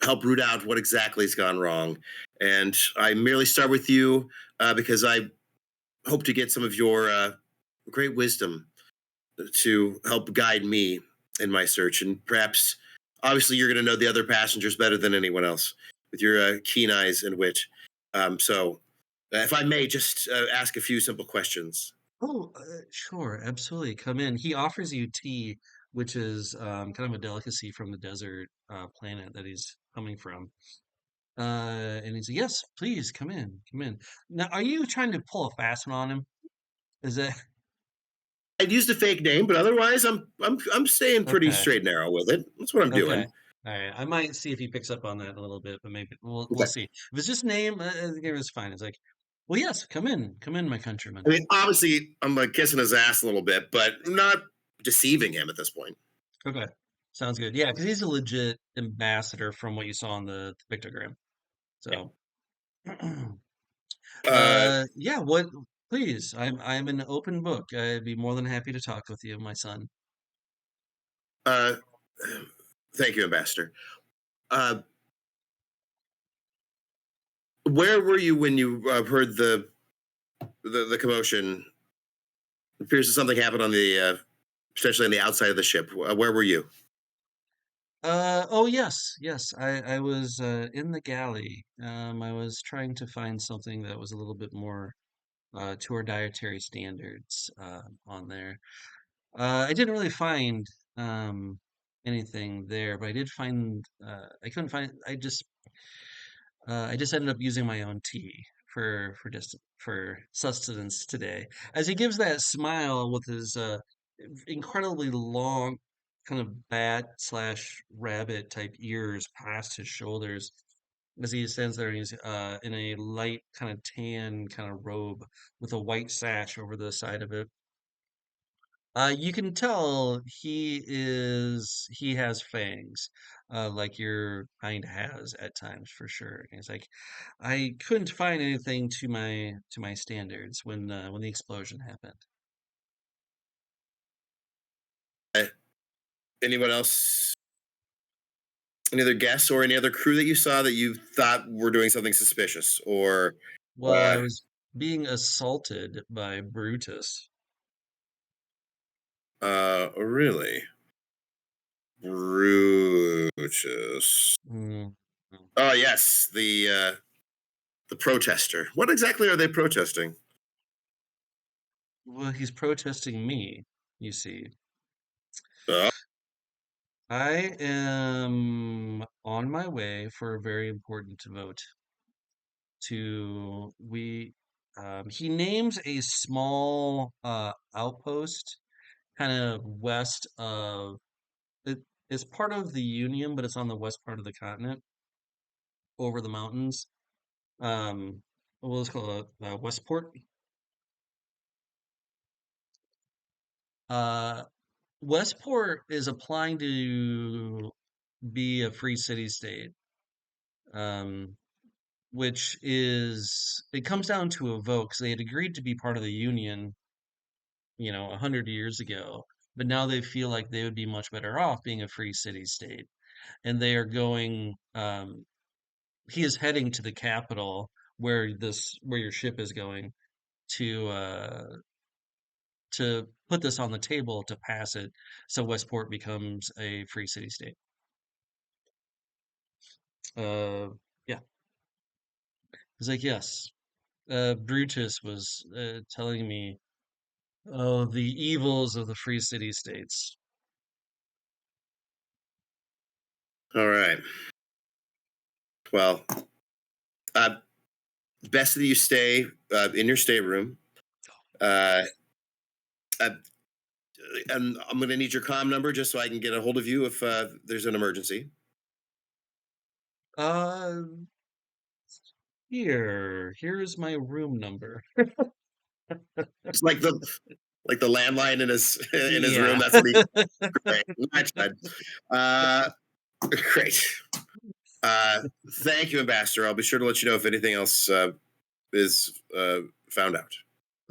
help root out what exactly has gone wrong. And I merely start with you because I hope to get some of your great wisdom to help guide me in my search. And perhaps, obviously, you're going to know the other passengers better than anyone else with your keen eyes and wit. So, if I may just ask a few simple questions. Oh, sure, absolutely. Come in. He offers you tea, which is kind of a delicacy from the desert planet that he's coming from. And he's like, "Yes, please come in, come in." Now, are you trying to pull a fast one on him? Is that I'd used a fake name, but otherwise, I'm staying pretty okay? straight narrow with it. That's what I'm Okay. doing. All right. I might see if he picks up on that in a little bit, but maybe we'll Okay. see. If it's just name, I think it was fine. It's like, well, yes, come in, my countryman. I mean, obviously, I'm like kissing his ass a little bit, but not deceiving him at this point. Okay, sounds good. Yeah, because he's a legit ambassador from what you saw on the pictogram. Yeah. So, Uh, yeah. What? Please, I'm an open book. I'd be more than happy to talk with you, my son. uh, thank you, Ambassador. Uh, where were you when you heard the commotion? It appears that something happened on the potentially on the outside of the ship. Where were you? Oh yes, yes. I was in the galley. I was trying to find something that was a little bit more to our dietary standards on there. I didn't really find um, anything there, but I did find I couldn't find. I just ended up using my own tea for sustenance today. As he gives that smile with his incredibly long, kind of bat slash rabbit type ears past his shoulders, as he stands there and he's in a light kind of tan kind of robe with a white sash over the side of it. You can tell he has fangs, like your kind has at times for sure. And he's like, I couldn't find anything to my standards when the explosion happened. Uh, anyone else? Any other guests or any other crew that you saw that you thought were doing something suspicious? Or Well, I was being assaulted by Brutus. really, Brutus. Mm. Oh yes, the protester. What exactly are they protesting? Well, he's protesting me, you see. Uh, I am on my way for a very important vote to he names a small outpost kind of west of it. It's part of the Union, but it's on the west part of the continent over the mountains. Well, let's call it Westport. Uh, Westport is applying to be a free city state. Um, which is it comes down to a vote because they had agreed to be part of the Union, 100 years ago, but now they feel like they would be much better off being a free city state, and they are going. He is heading to the capital where your ship is going to put this on the table to pass it, so Westport becomes a free city state. Uh, yeah, he's like, yes. Brutus was telling me, oh, the evils of the free city states. all right. Well, uh, best that you stay in your stateroom. Uh, uh, and I'm going to need your comm number just so I can get a hold of you if there's an emergency. Uh, here's my room number. It's like the landline in his room. Yeah. That's what he. Great. Nice. Uh, great. Thank you, Ambassador. I'll be sure to let you know if anything else is found out.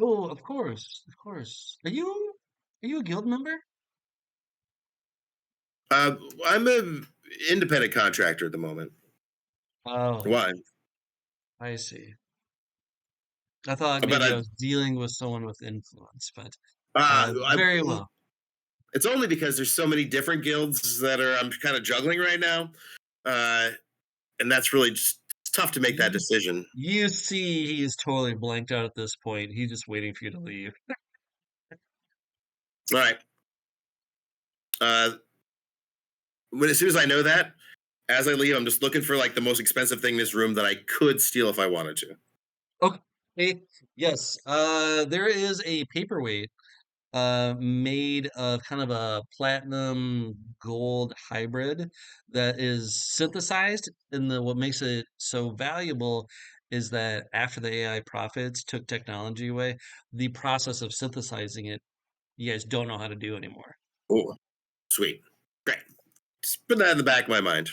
Oh, of course, of course. Are you a guild member? I'm an independent contractor at the moment. Oh, Why? I see. I thought But maybe I was dealing with someone with influence, but I, very well. it's only because there's so many different guilds that I'm kind of juggling right now, and that's really just it's tough to make that decision. You see, he is totally blanked out at this point. He's just waiting for you to leave. All right. As soon as I know that, as I leave, I'm just looking for like the most expensive thing in this room that I could steal if I wanted to. Okay. Yes. There is a paperweight made of kind of a platinum gold hybrid that is synthesized. And what makes it so valuable is that after the AI profits took technology away, the process of synthesizing it, you guys don't know how to do anymore. Oh, sweet. Great. Just put that in the back of my mind.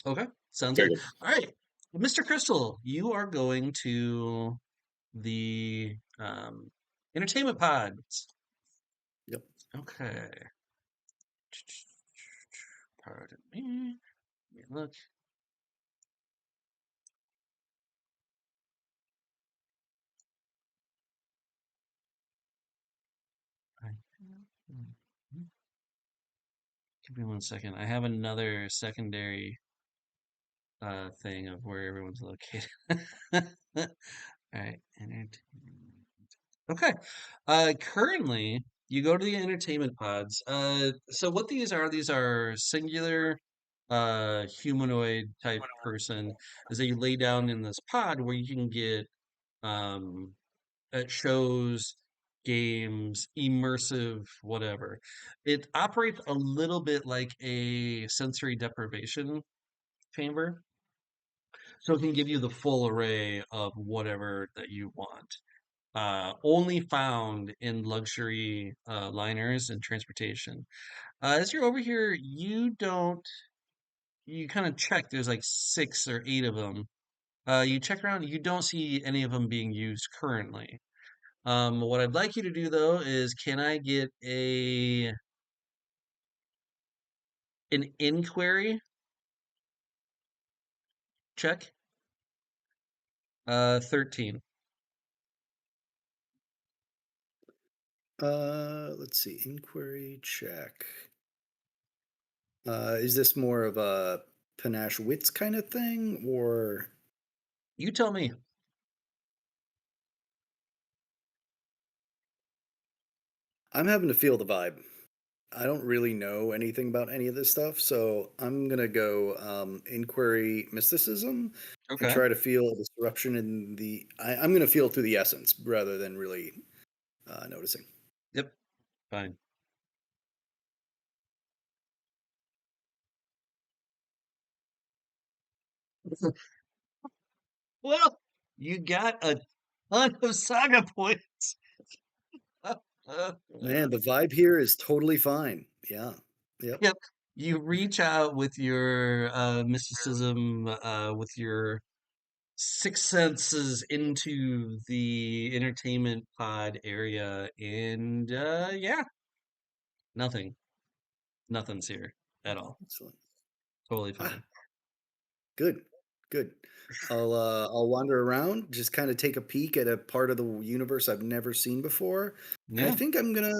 Okay, sounds Very good. good. All right, Mr. Crystal, you are going to the entertainment pods. Yep. Okay. Pardon me. Let me look. Give me 1 second. I have another secondary thing of where everyone's located. All right, entertainment. Okay. Currently, you go to the entertainment pods. So what these are singular humanoid type person is that you lay down in this pod where you can get um shows, games, immersive, whatever. It operates a little bit like a sensory deprivation chamber, so it can give you the full array of whatever that you want. Only found in luxury liners and transportation. As you're over here, you kind of check. There's like 6 or 8 of them. You check around, you don't see any of them being used currently. What I'd like you to do though is, can I get an inquiry check? 13. Let's see. Inquiry check. Is this more of a panache wits kind of thing, or You tell me. I'm having to feel the vibe. I don't really know anything about any of this stuff, so I'm gonna go inquiry mysticism and Okay. try to feel a disruption in the. I'm gonna feel through the essence rather than really noticing. Yep. Fine. Well, you got a ton of saga points. Man, the vibe here is totally fine. Yeah. Yep. Yep. You reach out with your mysticism, with your six senses into the entertainment pod area, and yeah, nothing. Nothing's here at all. Excellent. Totally Ah, fine. good. Good. I'll wander around, just kind of take a peek at a part of the universe I've never seen before. And I Yeah. think I'm gonna,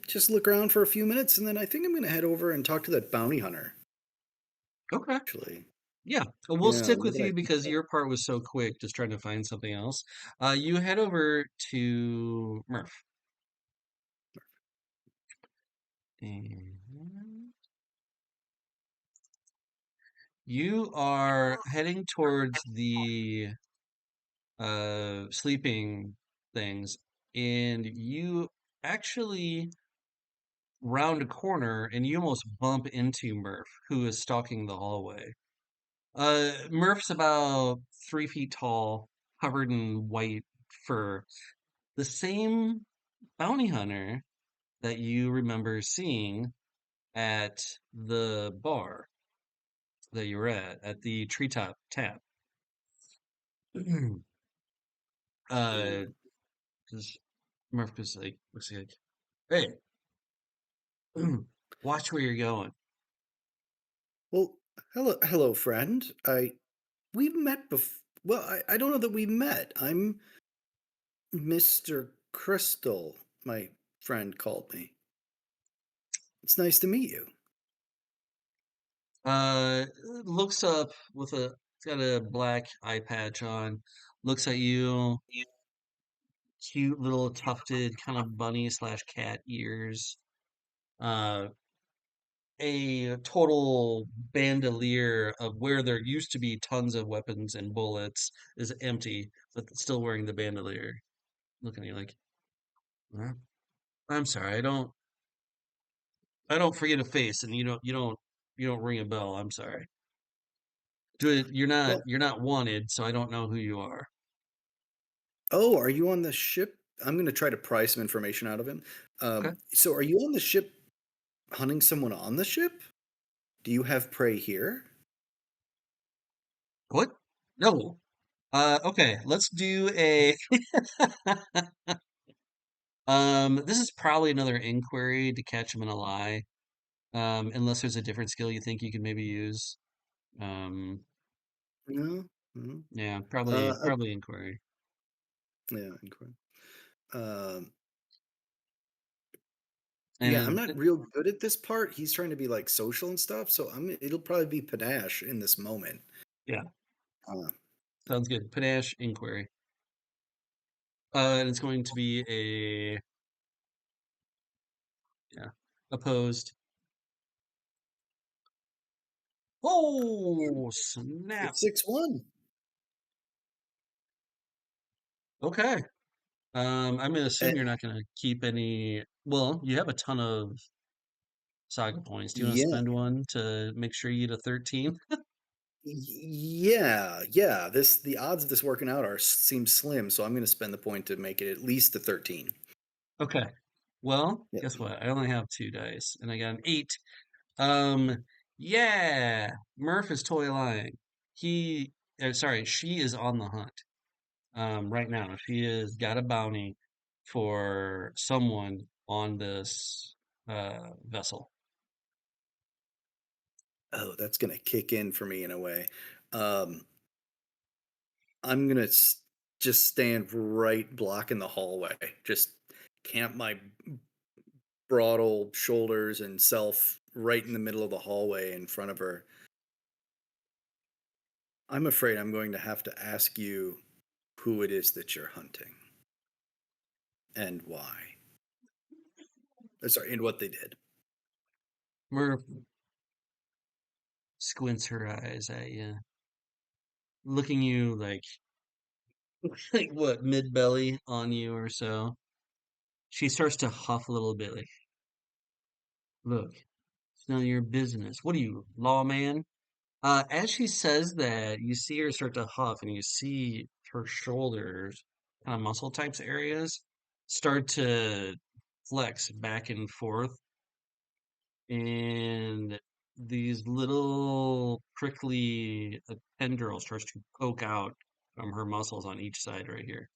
just look around for a few minutes, and then I think I'm gonna head over and talk to that bounty hunter. Okay. Actually, Yeah. We'll yeah. stick Now with that I you think because about your part was so quick, just trying to find something else. You head over to Murph. And You are heading towards the sleeping things, and you actually round a corner and you almost bump into Murph, who is stalking the hallway. Murph's about 3 feet tall, covered in white fur. The same bounty hunter that you remember seeing at the bar that you were at the treetop tap. uh, Ooh. 'Cause Murph is like, looks like, hey, watch where you're going. Well, hello, friend. We've met before. Well, I don't know that we met. I'm Mr. Crystal, my friend called me. It's nice to meet you. Looks up with it's got a black eye patch on, looks at you, cute little tufted kind of bunny slash cat ears. Uh, a total bandolier of where there used to be tons of weapons and bullets is empty, but still wearing the bandolier. Looking at you like, "Huh? I'm sorry, I don't forget a face, and you don't ring a bell. I'm sorry. Well, You're not wanted, so I don't know who you are." oh, are you on the ship? I'm going to try to pry some information out of him. Okay. So, are you on the ship hunting someone on the ship? Do you have prey here? What? No. Okay, let's do a this is probably another inquiry to catch him in a lie. Unless there's a different skill you think you could maybe use. Um, No. No. yeah, Uh, probably inquiry. yeah. Inquiry. Um, yeah, I'm And not real good at this part. He's trying to be like social and stuff, so it'll probably be panache in this moment. yeah, Uh, sounds good. Panache inquiry. And it's going to be a yeah, opposed. Oh, snap. 661. Okay. I'm gonna assume you're not gonna keep any. Well, you have a ton of saga points. Do you want to Yeah. spend one to make sure you get a 13? Yeah. The odds of this working out seem slim, so I'm going to spend the point to make it at least a 13. Okay. Well, Yep. guess what? I only have 2 dice, and I got an 8. Um, yeah, Murph is totally lying. Sorry, she is on the hunt. Right now, she has got a bounty for someone on this vessel. Oh, that's going to kick in for me in a way. Um, I'm going to just stand right blocking the hallway. Just camp my broad old shoulders and self right in the middle of the hallway in front of her. I'm afraid I'm going to have to ask you who it is that you're hunting and why. Sorry, and what they did. Murph squints her eyes at you, looking you like what, mid belly on you or so. She starts to huff a little bit, like, look, it's none of your business. What are you, lawman? As she says that, you see her start to huff, and you see her shoulders, kind of muscle types areas, start to flex back and forth, and these little prickly tendrils starts to poke out from her muscles on each side right here.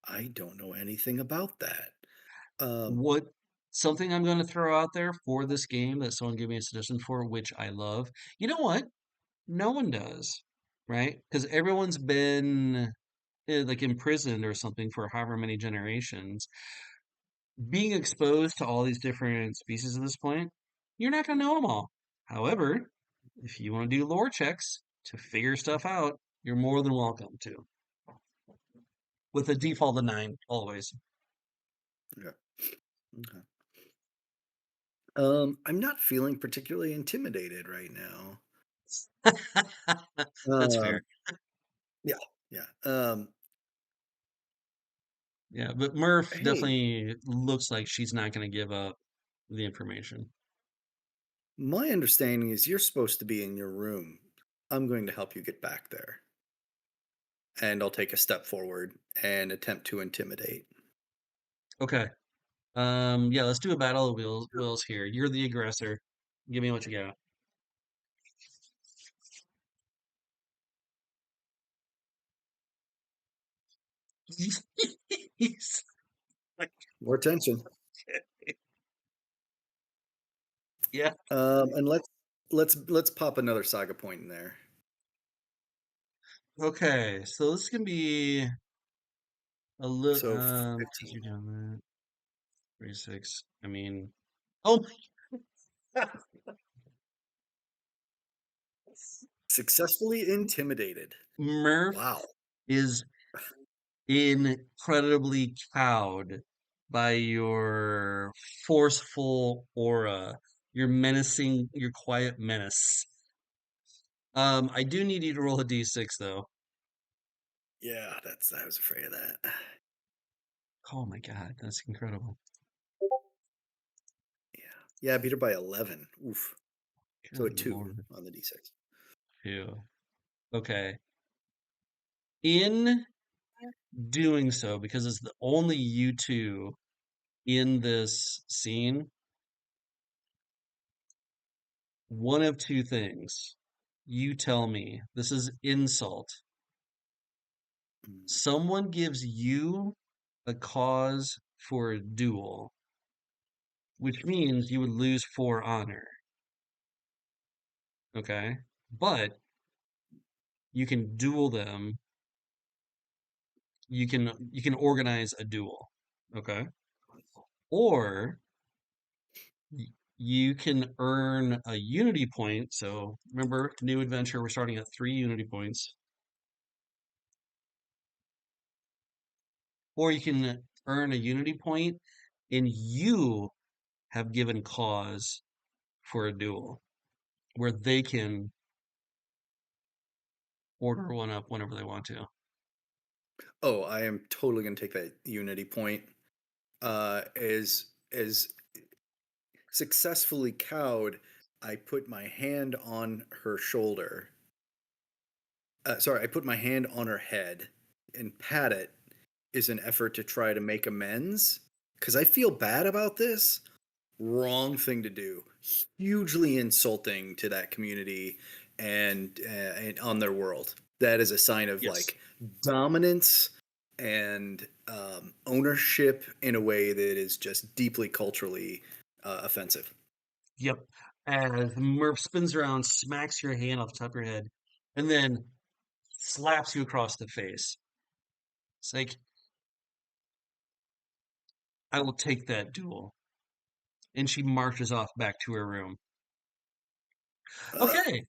I don't know anything about that. Um, What Something I'm going to throw out there for this game that someone gave me a suggestion for, which I love. You know what? No one does, right? Because everyone's been like imprisoned or something for however many generations. Being exposed to all these different species at this point, you're not going to know them all. However, if you want to do lore checks to figure stuff out, you're more than welcome to. With a default of 9, always. yeah. Okay. I'm not feeling particularly intimidated right now. That's fair. Um, yeah, yeah. Yeah, but Murph Hey, definitely looks like she's not going to give up the information. my understanding is you're supposed to be in your room. I'm going to help you get back there. And I'll take a step forward and attempt to intimidate. Okay. Yeah, let's do a battle of wills here. You're the aggressor. Give me what you got. He's like, More tension. yeah. And let's pop another saga point in there. Okay, so this can be a little. So Since 15. you're doing that, 36. I mean, oh my God. Successfully intimidated. Murph Wow. is incredibly cowed by your forceful aura, your menacing, your quiet menace. I do need you to roll a d6 though. Yeah, I was afraid of that. Oh my God, that's incredible. Yeah. Yeah, I beat her by 11. Oof. So a Good 2 Lord. on the D6. Phew. Okay. In doing so, because it's the only you two in this scene, one of two things. You tell me. This is insult. Mm. Someone gives you a cause for a duel, which means you would lose 4 honor. Okay? But you can duel them. You can organize a duel. Okay? Or you can earn a unity point. So remember, new adventure, we're starting at 3 unity points. Or you can earn a unity point and you have given cause for a duel where they can order one up whenever they want to. Oh, I am totally going to take that unity point. As successfully cowed, I put my hand on her shoulder. Sorry, I put my hand on her head and pat it is an effort to try to make amends because I feel bad about this. Wrong thing to do. Hugely insulting to that community and on their world. That is a sign of Yes. like dominance and ownership in a way that is just deeply culturally offensive. Yep. As Murph spins around, smacks your hand off the top of your head, and then slaps you across the face. It's like, I will take that duel. And she marches off back to her room. Uh, Okay.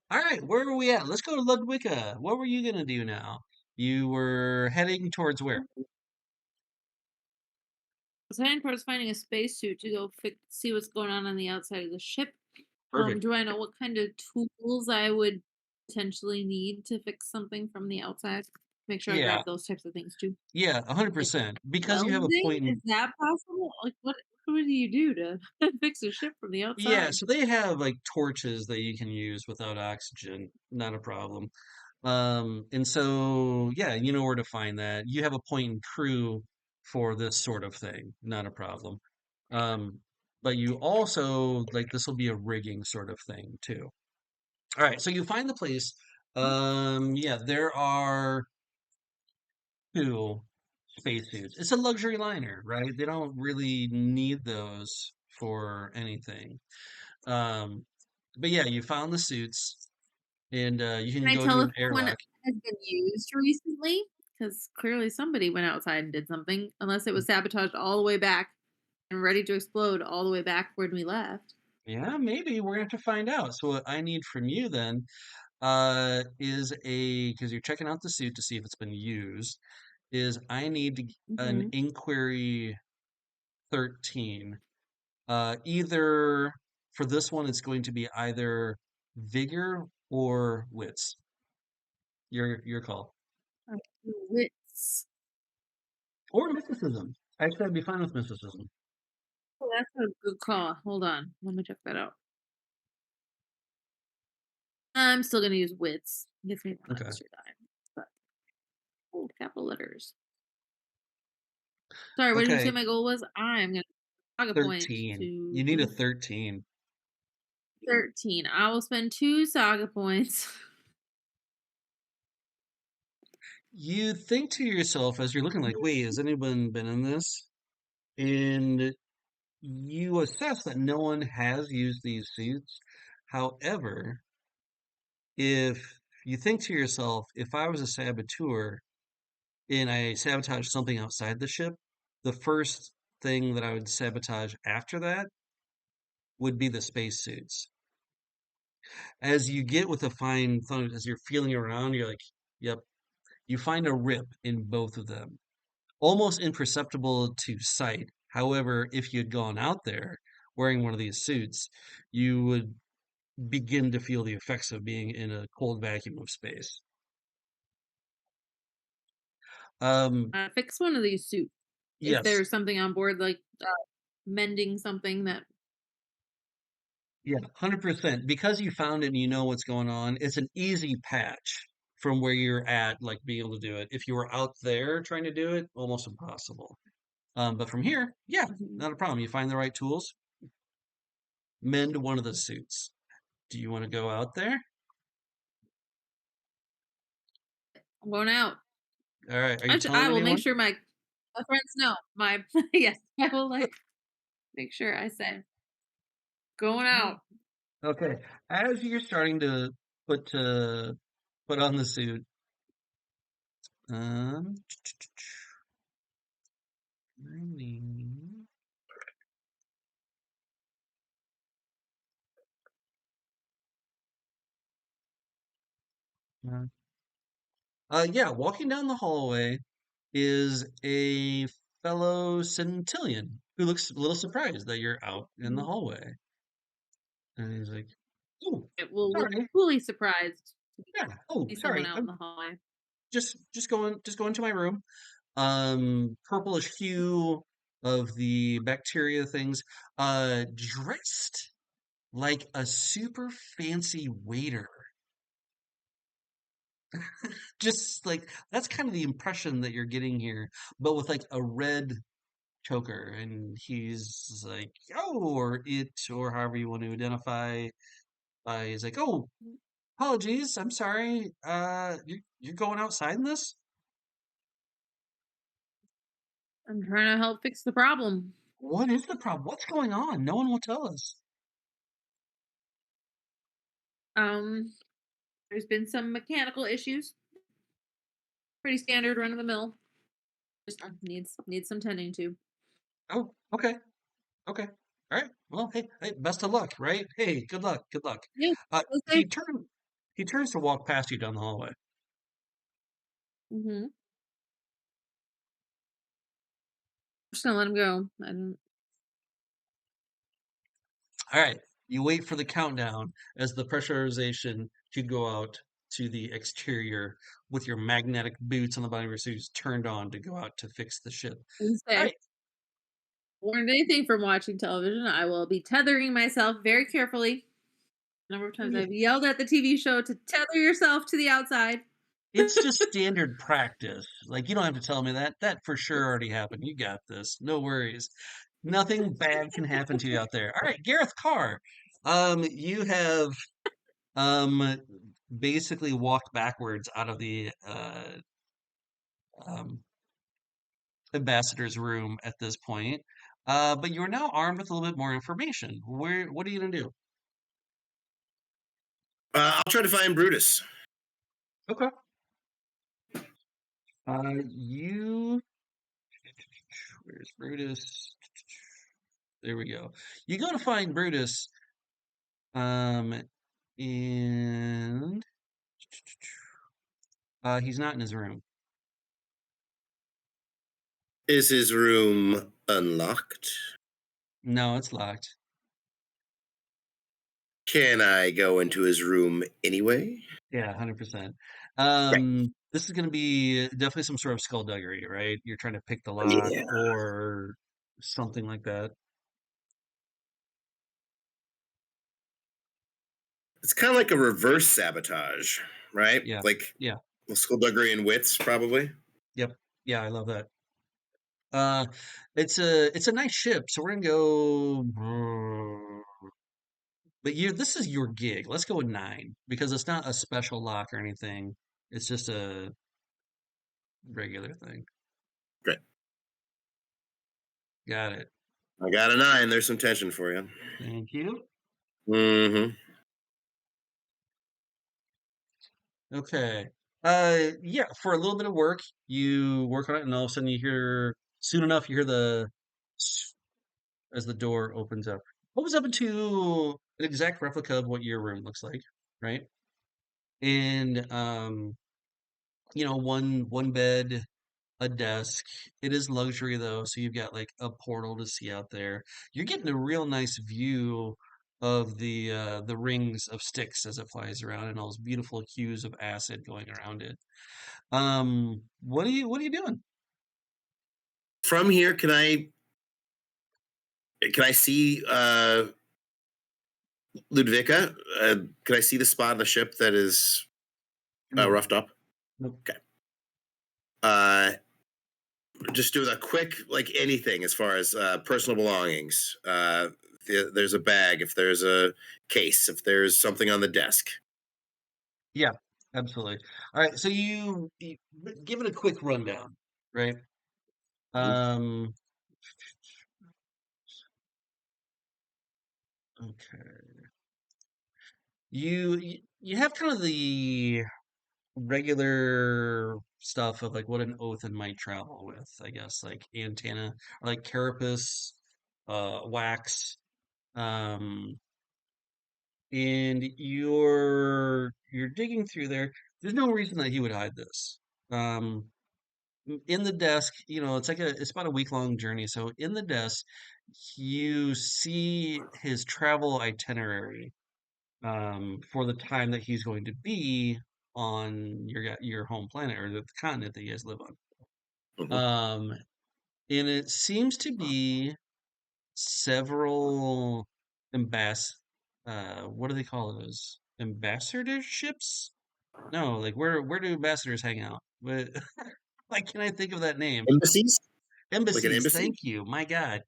All right, where are we at? Let's go to Ludwicka. What were you gonna do now? You were heading towards where? I was heading towards finding a spacesuit to go see what's going on the outside of the ship. Perfect. Do I know what kind of tools I would potentially need to fix something from the outside? Make sure I Yeah, grab those types of things too. yeah, Like 100%. Because you have a welding? point Is in, that possible? Like what do you do to fix a ship from the yeah, outside? so they have like torches that you can use without oxygen, not a problem. And so yeah, you know where to find that. You have a point in crew for this sort of thing, not a problem. Um, but you also like this will be a rigging sort of thing too. All right, so you find the place. Yeah, there are 2 spacesuits. It's a luxury liner, right? They don't really need those for anything. Um, but yeah, you found the suits, and you can Can I go tell do if an one airlock. has been used recently? Because clearly somebody went outside and did something, unless it was sabotaged all the way back and ready to explode all the way back when we left. Yeah, maybe we're gonna have to find out. So what I need from you then, is a because you're checking out the suit to see if it's been used. Is I need to, an Hmm. inquiry 13. Either for this one, it's going to be either vigor or wits. Your call. Wits. Or mysticism. Actually, I'd be fine with mysticism. Oh, that's a good call. Hold on. Let me check that out. I'm still gonna use wits. Gives me one Okay. extra time. But bold capital letters. Sorry, what did you say Okay, my goal was? I'm gonna saga point 13. You to need a 13. 13. I will spend 2 saga points. You think to yourself as you're looking like, wait, has anyone been in this? And you assess that no one has used these suits. However, if you think to yourself, if I was a saboteur and I sabotage something outside the ship, the first thing that I would sabotage after that would be the spacesuits. As you get with a fine thumb, as you're feeling around, you're like, yep, you find a rip in both of them, almost imperceptible to sight. However, if you had gone out there wearing one of these suits, you would begin to feel the effects of being in a cold vacuum of space. Um, Fix one of these suits. If yes, there's something on board, like mending something that. yeah, 100%. Because you found it and you know what's going on, it's an easy patch from where you're at, like being able to do it. If you were out there trying to do it, almost impossible. But from here, yeah, Mhm. not a problem. You find the right tools, mend one of the suits. Do you want to go out there? I'm going out. All right. Are you I telling will make anyone? sure my friends know. My yes, I will make sure I say going out. Okay. As you're starting to put uh put on the suit, um, yeah, walking down the hallway is a fellow Scintillian who looks a little surprised that you're out in the Mhm. hallway. And he's like, "Oh, It will look sorry. fully surprised to Yeah. Oh, see someone sorry. out in I'm the hallway. just going to my room. Purplish hue of the bacteria things. Dressed like a super fancy waiter. Just like that's kind of the impression that you're getting here, but with like a red choker, and he's like, oh, or it, or however you want to identify. He's like, oh, apologies, I'm sorry. You're going outside in this? I'm trying to help fix the problem. What is the problem? What's going on? No one will tell us. Um, there's been some mechanical issues. Pretty standard, run of the mill. Just needs some tending to. Oh, okay, okay, all right. Well, hey, best of luck, right? Hey, good luck, good luck. Yeah, Uh, was he they? turn he turns to walk past you down the hallway. Mm-hmm. Just gonna let him go. I don't. All right, you wait for the countdown as the pressurization to go out to the exterior with your magnetic boots on the bottom of your suit is turned on to go out to fix the ship. Didn't All say. right, Warned anything from watching television. I will be tethering myself very carefully. A number of times yeah, I've yelled at the TV show to tether yourself to the outside. it's just standard practice. Like you don't have to tell me that. That for sure already happened. You got this. No worries. Nothing bad can happen to you out there. All right, Gareth Karr. You have um basically walked backwards out of the um ambassador's room at this point. But you're now armed with a little bit more information. What are you gonna do? I'll try to find Brutus. Okay. You where's Brutus? There we go. You go to find Brutus, um, and he's not in his room. Is his room unlocked? No, it's locked. Can I go into his room anyway? Yeah, 100%. Okay. This is going to be definitely some sort of skullduggery, right? You're trying to pick the lock Yeah. or something like that. It's kind of like a reverse sabotage, right? Yeah, Like yeah, skullduggery and wits, probably. yep, yeah. I love that. Uh, it's a nice ship, so we're gonna go. But you, this is your gig. Let's go with 9 because it's not a special lock or anything. It's just a regular thing. Great. Got it. I got a 9. There's some tension for you. Thank you. Mm-hmm. Okay. Yeah, for a little bit of work, you work on it, and all of a sudden you hear, soon enough, you hear the as the door opens up. Opens up into an exact replica of what your room looks like, right? And one bed, a desk. It is luxury though, so you've got like a portal to see out there. You're getting a real nice view of the rings of Styx as it flies around and all those beautiful hues of acid going around it. What are you doing? From here, can I see Ludwicka? Can I see the spot on the ship that is No, roughed up? nope. Okay. Uh, just do a quick, like anything as far as personal belongings. There's a bag, if there's a case, if there's something on the desk. Yeah, absolutely. All right, so you give it a quick rundown, right? Um, okay. You have kind of the regular stuff of like what an Othan might travel with, I guess, like antenna or like carapace, wax, um, and you're digging through there. There's no reason that he would hide this. Um, in the desk, it's about a week long journey. So in the desk, you see his travel itinerary for the time that he's going to be on your home planet or the continent that you guys live on. Mhm. And it seems to be several what do they call those? Ambassadorships? No, like where do ambassadors hang out? But why can't I think of that name? Embassies? Like an Embassies, embassy? thank you. My God.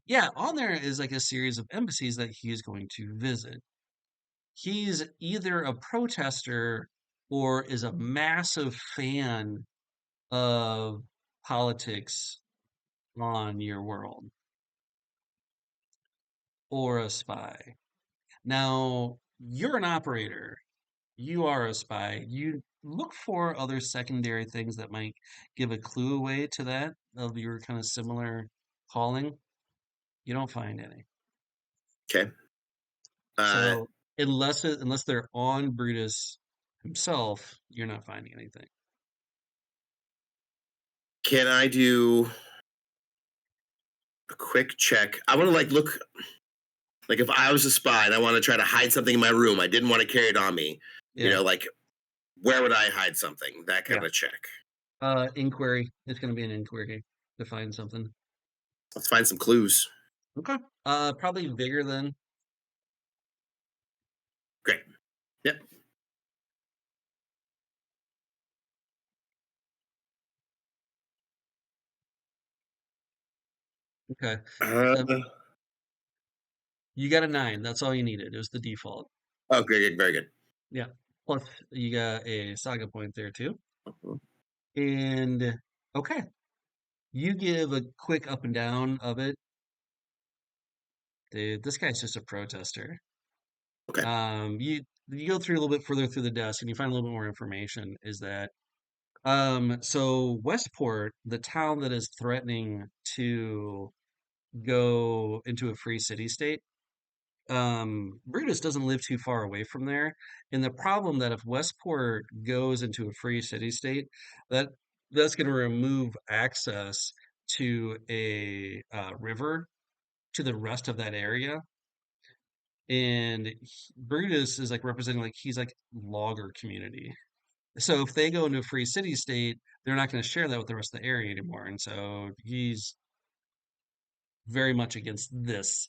Yeah, on there is like a series of embassies that he is going to visit. He's either a protester or is a massive fan of politics on your world or a spy. Now, you're an operator. You are a spy. You look for other secondary things that might give a clue away to that of your kind of similar calling. You don't find any. Okay. Uh, So unless they're on Brutus himself, you're not finding anything. can I do a quick check? I want to look like if I was a spy and I want to try to hide something in my room, I didn't want to carry it on me. Yeah, Like where would I hide something? That kind yeah. of check. Inquiry. It's going to be an inquiry to find something. Let's find some clues. Okay. Probably bigger than. Great. Yep. Okay. Uh, Um, you got a 9. That's all you needed. It was the default. oh, good, very good. Yeah. Plus, you got a saga point there too. Mhm. And okay, you give a quick up and down of it. Dude, this guy's just a protester. Okay. You go through a little bit further through the desk and you find a little bit more information. Is that so Westport, the town that is threatening to go into a free city state, Brutus doesn't live too far away from there. And the problem that if Westport goes into a free city state, that that's going to remove access to a river to the rest of that area. And Brutus is like representing like he's like logger community. So if they go into a free city state, they're not going to share that with the rest of the area anymore. And so he's very much against this.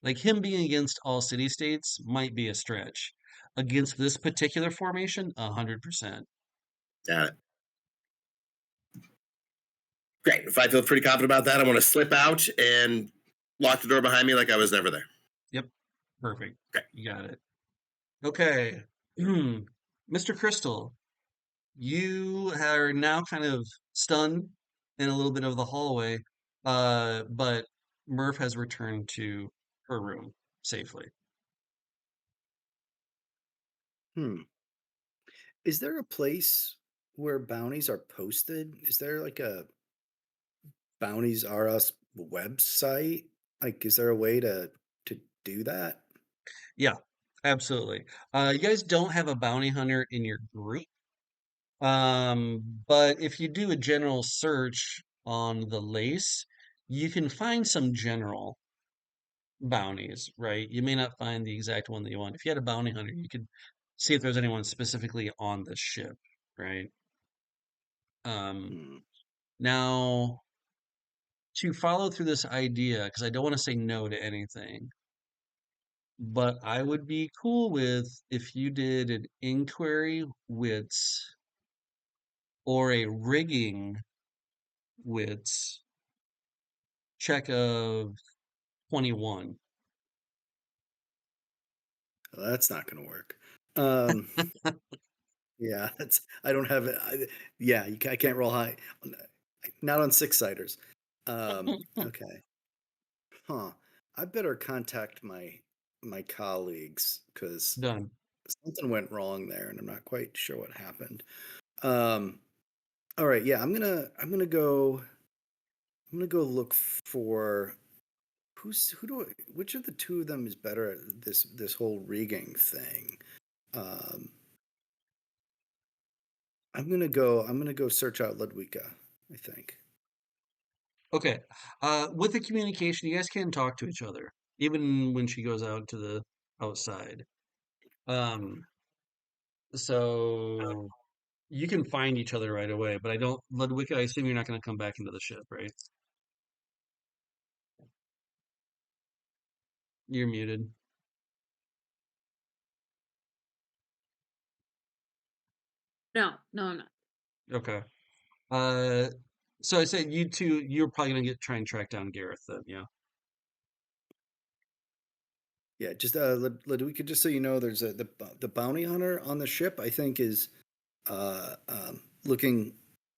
Like him being against all city states might be a stretch. Against this particular formation, 100%. Got it. Great. If I feel pretty confident about that, I want to slip out and lock the door behind me like I was never there. Yep. Perfect. Okay. You got it. Okay. Mr. Crystal, you are now kind of stunned in a little bit of the hallway, but Murph has returned to her room safely. Hmm. Is there a place where bounties are posted? Is there like a Bounties R Us website? Like, is there a way to do that? Yeah, absolutely. You guys don't have a bounty hunter in your group, but if you do a general search on the lace, you can find some general bounties, right? You may not find the exact one that you want. If you had a bounty hunter, you could see if there's anyone specifically on the ship, right? Um, Hmm. now, to follow through this idea, because I don't want to say no to anything, but I would be cool with if you did an inquiry wits or a rigging wits check of 21. Well, that's not going to work. Um, yeah, that's I don't have it. Yeah, I can't roll high. Not on six siders. Okay. Huh. I better contact my colleagues because Done. something went wrong there, and I'm not quite sure what happened. Um, all right. Yeah, I'm gonna go look for which of the two of them is better at this whole rigging thing. Um, I'm gonna go search out Ludwicka, I think. Okay. With the communication, you guys can talk to each other, even when she goes out to the outside. Um, so you can find each other right away, but I don't, Ludwig, I assume you're not going to come back into the ship, right? You're muted. No, no, I'm not. Okay. Uh, so I said you two, you're probably going to try and track down Gareth then, yeah. Yeah, just Ludwicka, just so you know, there's the bounty hunter on the ship. I think is uh, um, looking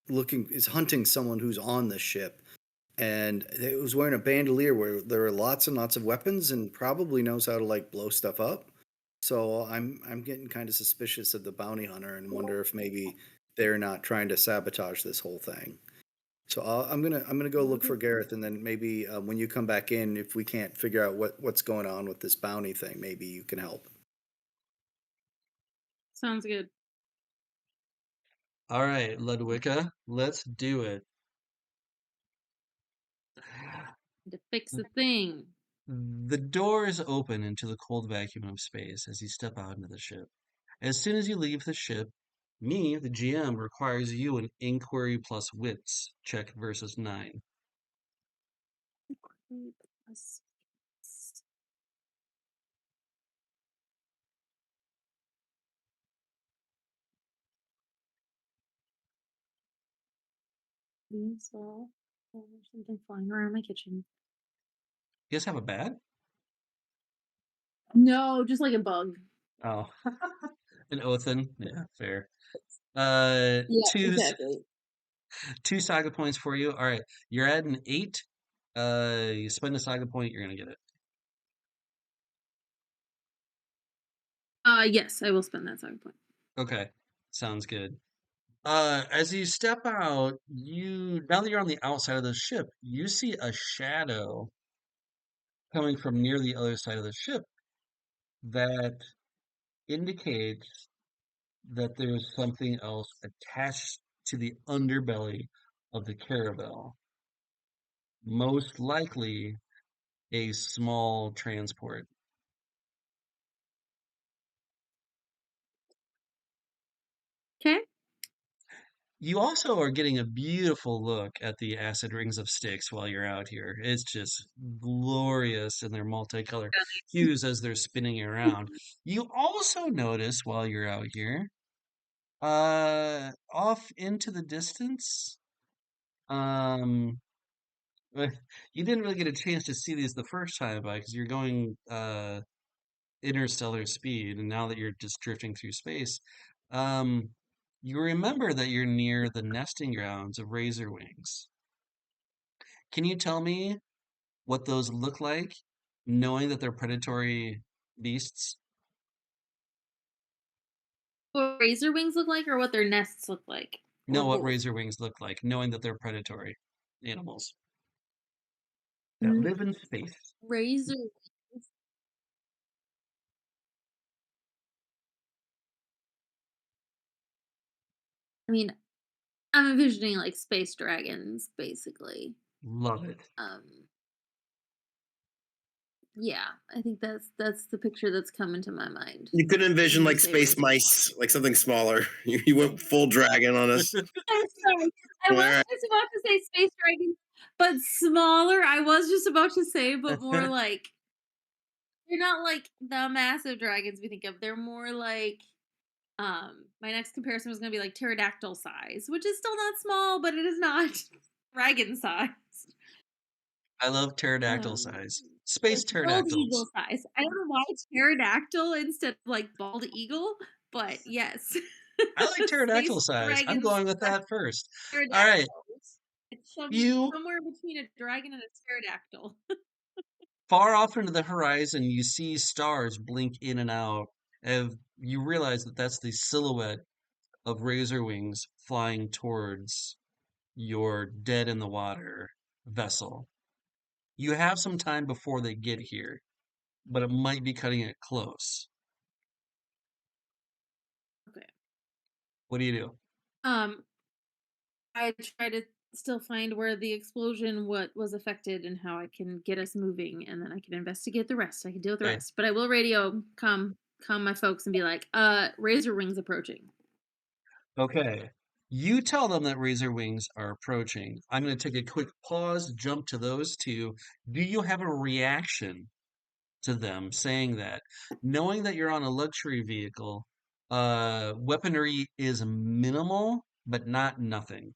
looking is hunting someone who's on the ship, and it was wearing a bandolier where there are lots and lots of weapons, and probably knows how to like blow stuff up. So I'm getting kind of suspicious of the bounty hunter and wonder if maybe they're not trying to sabotage this whole thing. So I'm gonna go look for Gareth, and then maybe when you come back in, if we can't figure out what's going on with this bounty thing, maybe you can help. Sounds good. All right, Ludwicka, let's do it. To fix the thing. The doors open into the cold vacuum of space as you step out into the ship. As soon as you leave the ship, me, the GM, requires you an inquiry plus wits check versus 9. So there's something flying around my kitchen. You guys have a bat? No, just like a bug. Oh, an Othin. Yeah, fair. Yeah, Two exactly. two saga points for you. All right, you're at an 8. You spend a saga point, you're gonna get it. Yes, I will spend that saga point. Okay, sounds good. As you step out, you now that you're on the outside of the ship, you see a shadow coming from near the other side of the ship that indicates that there's something else attached to the underbelly of the caravel. Most likely a small transport. Okay. You also are getting a beautiful look at the acid rings of Styx while you're out here. It's just glorious in their multicolored hues as they're spinning around. You also notice while you're out here, off into the distance, um, you didn't really get a chance to see these the first time by because you're going interstellar speed, and now that you're just drifting through space, um, you remember that you're near the nesting grounds of razor wings. Can you tell me what those look like, knowing that they're predatory beasts? What razor wings look like, or what their nests look like, or Know what both? razor wings look like, knowing that they're predatory animals that Mm, live in space. razor wings. I mean, I'm envisioning like space dragons, basically. Love it. Um, yeah, I think that's the picture that's coming to my mind You could envision when you like say space razor. mice, like something smaller. You went full dragon on us. I'm sorry. I All was right. just about to say space dragons, but smaller. I was just about to say, but more like they're not like the massive dragons we think of. They're more like my next comparison was gonna be like pterodactyl size, which is still not small, but it is not dragon size. I love pterodactyl Um size. Space bald eagle pterodactyls. size. I don't know why pterodactyl instead of like bald eagle, but yes. I like pterodactyl Space size. I'm dragons going with that first. All right. pterodactyls. It's You somewhere between a dragon and a pterodactyl. far off into the horizon, you see stars blink in and out. And you realize that that's the silhouette of razor wings flying towards your dead in the water vessel. You have some time before they get here, but it might be cutting it close. Okay. What do you do? Um, I try to still find where the explosion what was affected and how I can get us moving, and then I can investigate the rest. I can deal with the Okay. rest. But I will radio calm my folks and be like, razor wings approaching. Okay. You tell them that razor wings are approaching. I'm going to take a quick pause, jump to those two. Do you have a reaction to them saying that? Knowing that you're on a luxury vehicle, weaponry is minimal, but not nothing.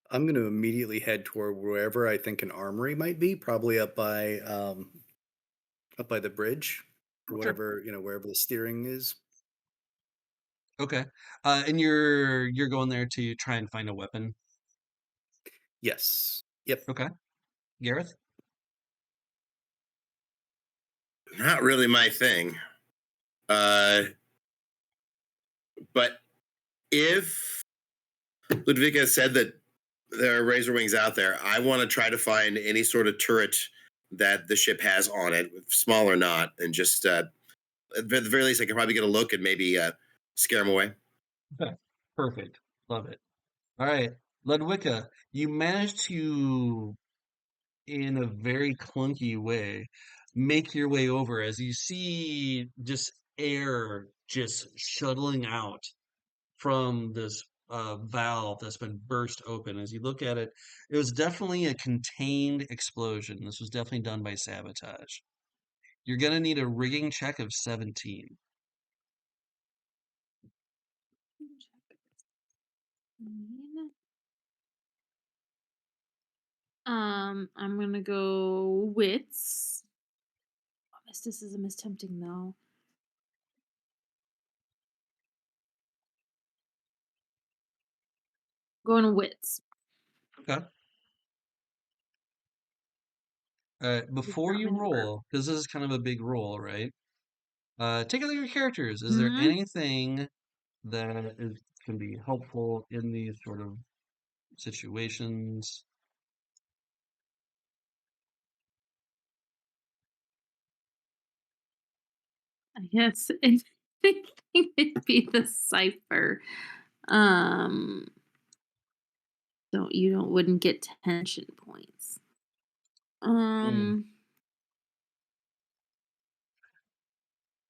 I'm going to immediately head toward wherever I think an armory might be, probably up by the bridge or Sure. whatever, wherever the steering is. Okay. And you're going there to try and find a weapon. Yes. Yep. Okay. Gareth? Not really my thing. Uh, but if Ludwicka said that there are razor wings out there, I want to try to find any sort of turret that the ship has on it, small or not, and just at the very least, I can probably get a look and maybe scare them away. Okay. Perfect. Love it. All right. Ludwicka, you managed to, in a very clunky way, make your way over as you see just air just shuttling out from this valve that's been burst open. As you look at it, it was definitely a contained explosion. This was definitely done by sabotage. You're going to need a rigging check of 17. I'm gonna go wits. Oh, mysticism is tempting though. Going to wits. Okay. It's Before not you my number. roll, because this is kind of a big roll, right? Take a look at your characters. Is there Hmm. anything that can be helpful in these sort of situations? Yes. I think it'd be the cipher. Um, don't wouldn't get tension points. Mm. Um,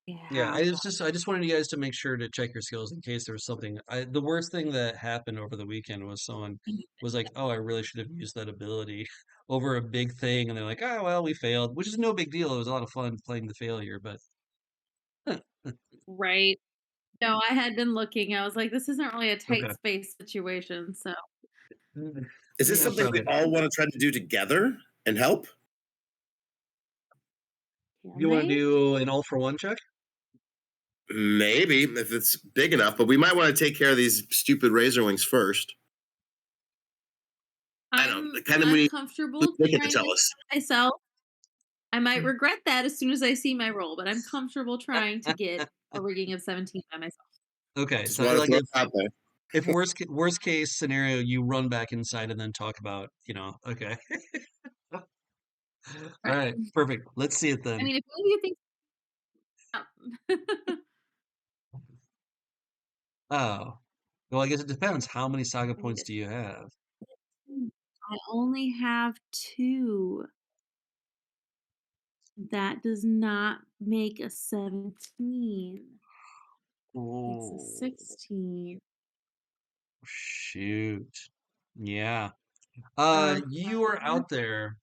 Yeah, yeah. I just wanted you guys to make sure to check your skills in case there was something. The worst thing that happened over the weekend was someone was like, "Oh, I really should have used that ability over a big thing," and they're like, "Oh, well, we failed," which is no big deal. It was a lot of fun playing the failure, but Right. No, I had been looking. I was like, this isn't really a tight okay. space situation. So Is this Yeah, something we okay. all want to try to do together and help? You can want to they? do an all for one check? Maybe if it's big enough, but we might want to take care of these stupid razor wings first. I don't know. Kind of I'm we comfortable look at to trying tell to us. myself. I might regret that as soon as I see my roll, but I'm comfortable trying to get a rigging of 17 by myself. Okay, Just so want to like throw it out there. if worst case scenario, you run back inside and then talk about, okay. All Right. right, perfect. Let's see it I then. mean, if any of you think oh. Oh, well, I guess it depends. How many saga I need points it. do you have? I only have 2. That does not make a 17. Makes a Oh, 16. shoot. Yeah. Um, You are out there.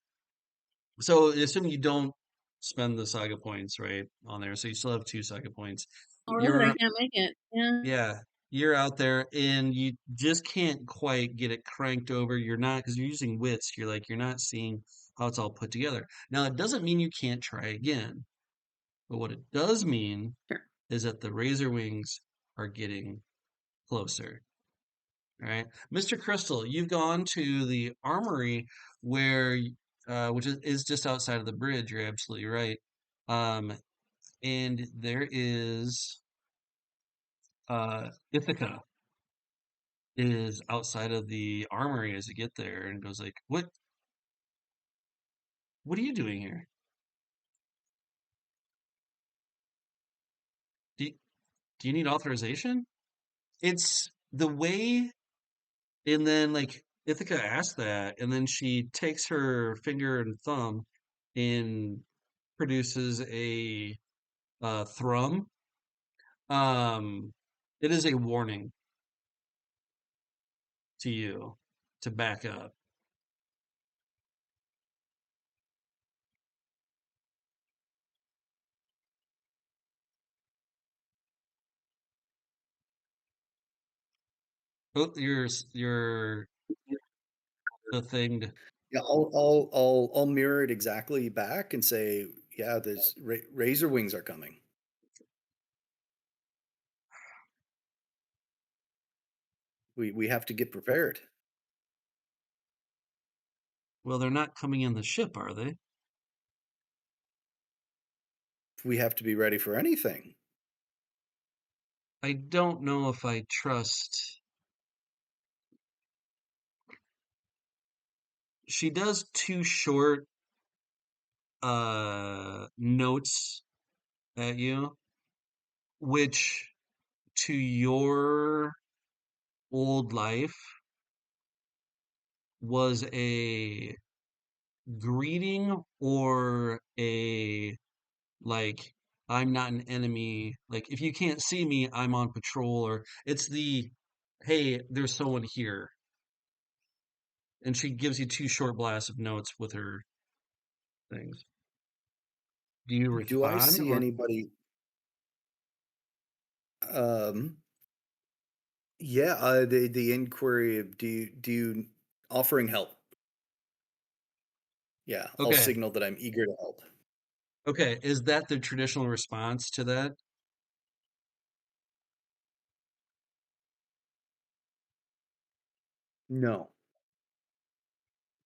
So assuming you don't spend the saga points, right, on there, so you still have two saga points. oh, really? I You're can't make it. Yeah. Yeah, you're out there and you just can't quite get it cranked over. You're not, because you're using wits. You're not seeing how it's all put together. Now, it doesn't mean you can't try again, but what it does mean Sure. is that the razor wings are getting closer. All right, Mr. Crystal, you've gone to the armory where, which is just outside of the bridge. You're absolutely right. Um, and there is Ithaca is outside of the armory as you get there and goes like, what are you doing here? Do you, do you need authorization? It's the way, and then like Ithaca asks that, and then she takes her finger and thumb and produces a thrum. Um, it is a warning to you to back up. Oh, you're the thing. Yeah, I'll mirror it exactly back and say, yeah, there's razor wings are coming. We have to get prepared. Well, they're not coming in the ship, are they? We have to be ready for anything. I don't know if I trust. She does two short notes at you, which to your old life was a greeting or a like I'm not an enemy. Like if you can't see me, I'm on patrol, or it's the hey, there's someone here. And she gives you two short blasts of notes with her things. Do you Do I respond see or anybody? Um, yeah, the inquiry of do you offering help? Yeah, I'll okay. signal that I'm eager to help. Okay, is that the traditional response to that? No,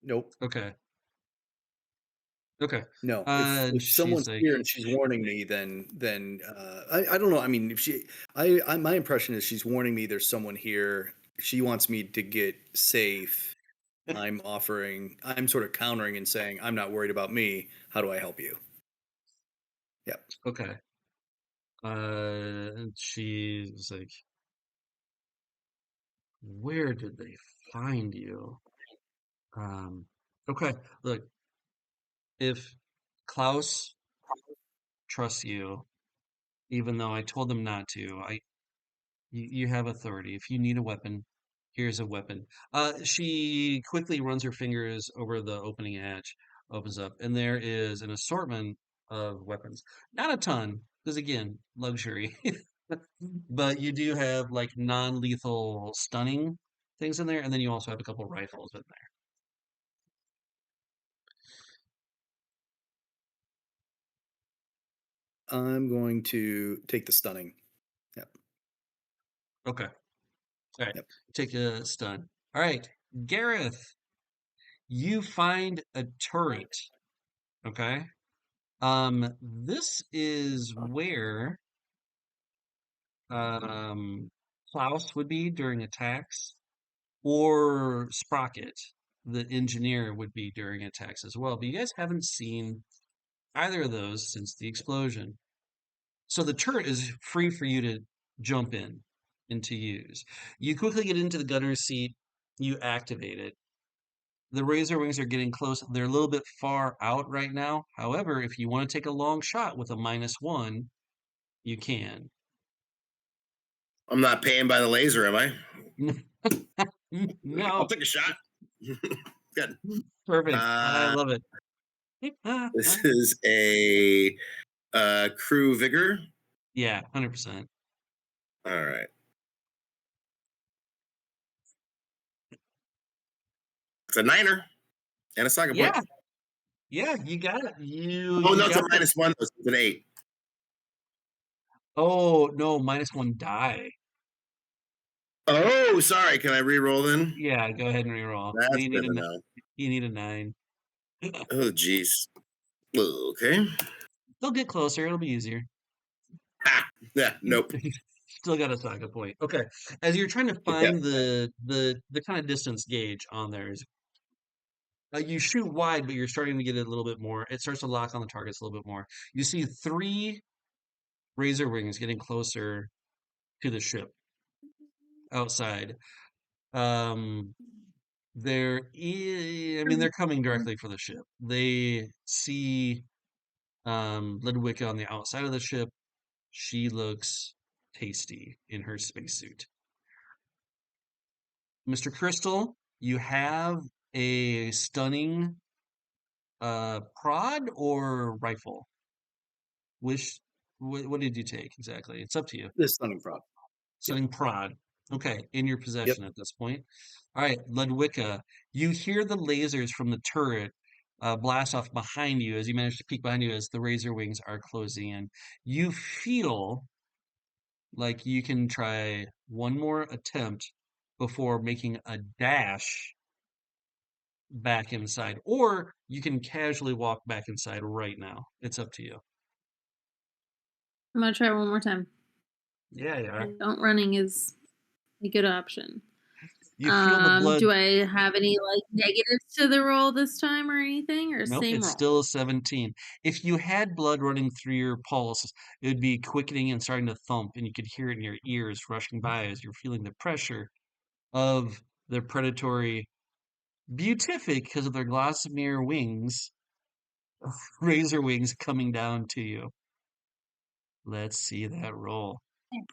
nope, Okay. Okay. no. And If she's someone's like, here and she's warning me, then I don't know. I mean, if she, I my impression is she's warning me there's someone here. She wants me to get safe. I'm sort of countering and saying, I'm not worried about me. How do I help you? Yep. okay. And she's like, where did they find you? Um, okay, look, if Klaus trusts you, even though I told him not to, you have authority. If you need a weapon, here's a weapon. She quickly runs her fingers over the opening hatch, opens up, and there is an assortment of weapons. Not a ton, because again, luxury. But you do have like non-lethal stunning things in there, and then you also have a couple rifles in I'm going to take the stunning. Yep. there. Okay. All right. Yep. Take a stun. All right. Gareth, you find a turret. Okay. This is where um Klaus would be during attacks, or Sprocket, the engineer, would be during attacks as well. But you guys haven't seen either of those since the explosion. So the turret is free for you to jump in and to use. You quickly get into the gunner's seat, you activate it. The razor wings are getting close. They're a little bit far out right now. However, if you want to take a long shot with a -1, you can. I'm not paying by the laser, am I? I'll No, take a shot. Good. perfect. I love it. This is a crew vigor. Yeah, 100%. All right. It's a 9er and a saga point. Yeah, yeah, you got it. Oh, You no, it's a got the. -1. It's an 8. Oh no, -1 die. Oh, sorry. Can I re-roll then? Yeah, go ahead and reroll. That's You need good a to know. you need a 9. Oh, jeez. Okay. They'll get closer. It'll be easier. Ha! Yeah, nope. Still got a saga point. Okay. As you're trying to Yeah. find the kind of distance gauge on there is you shoot wide, but you're starting to get it a little bit more. It starts to lock on the targets a little bit more. You see 3 razor wings getting closer to the ship outside. Um, I mean, they're coming directly for the ship. They see Ludwicka on the outside of the ship. She looks tasty in her spacesuit. Mr. Crystal, you have a stunning prod or rifle? Which what did you take exactly? It's up to you. The stunning prop. Yep. Stunning prod. Okay, in your Yep. possession at this point. All right, Ludwicka, you hear the lasers from the turret blast off behind you as you manage to peek behind you as the razor wings are closing in. You feel like you can try one more attempt before making a dash back inside, or you can casually walk back inside right now. It's up to you. I'm gonna try one more time. Yeah, yeah. Don't running is a good option. You feel the blood. Do I have any like negatives to the roll this time or anything, or Nope, same it's roll? still a 17. If you had blood running through your pulse, it would be quickening and starting to thump, and you could hear it in your ears rushing by as you're feeling the pressure of the predatory beatific because of their gossamer wings, razor wings coming down to you. Let's see that roll. That's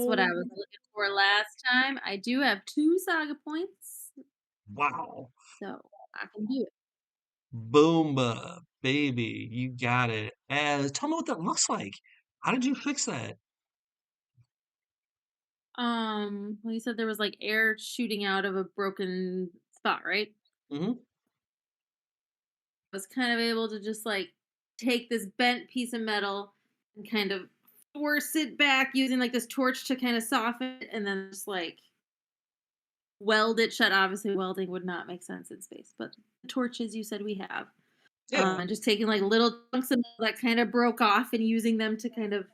what I was Oh, looking for last time. I do have 2 saga points, wow. so I can do it. Boomba, baby, you got it. Tell me what that looks like. How did you fix that? Well, you said there was like air shooting out of a broken spot, right? Hmm. I was kind of able to just like take this bent piece of metal and kind of force it back using like this torch to kind of soften it and then just like weld it shut. Obviously, welding would not make sense in space, but the torches you said we have. Yeah, And just taking like little chunks of metal that kind of broke off and using them to kind of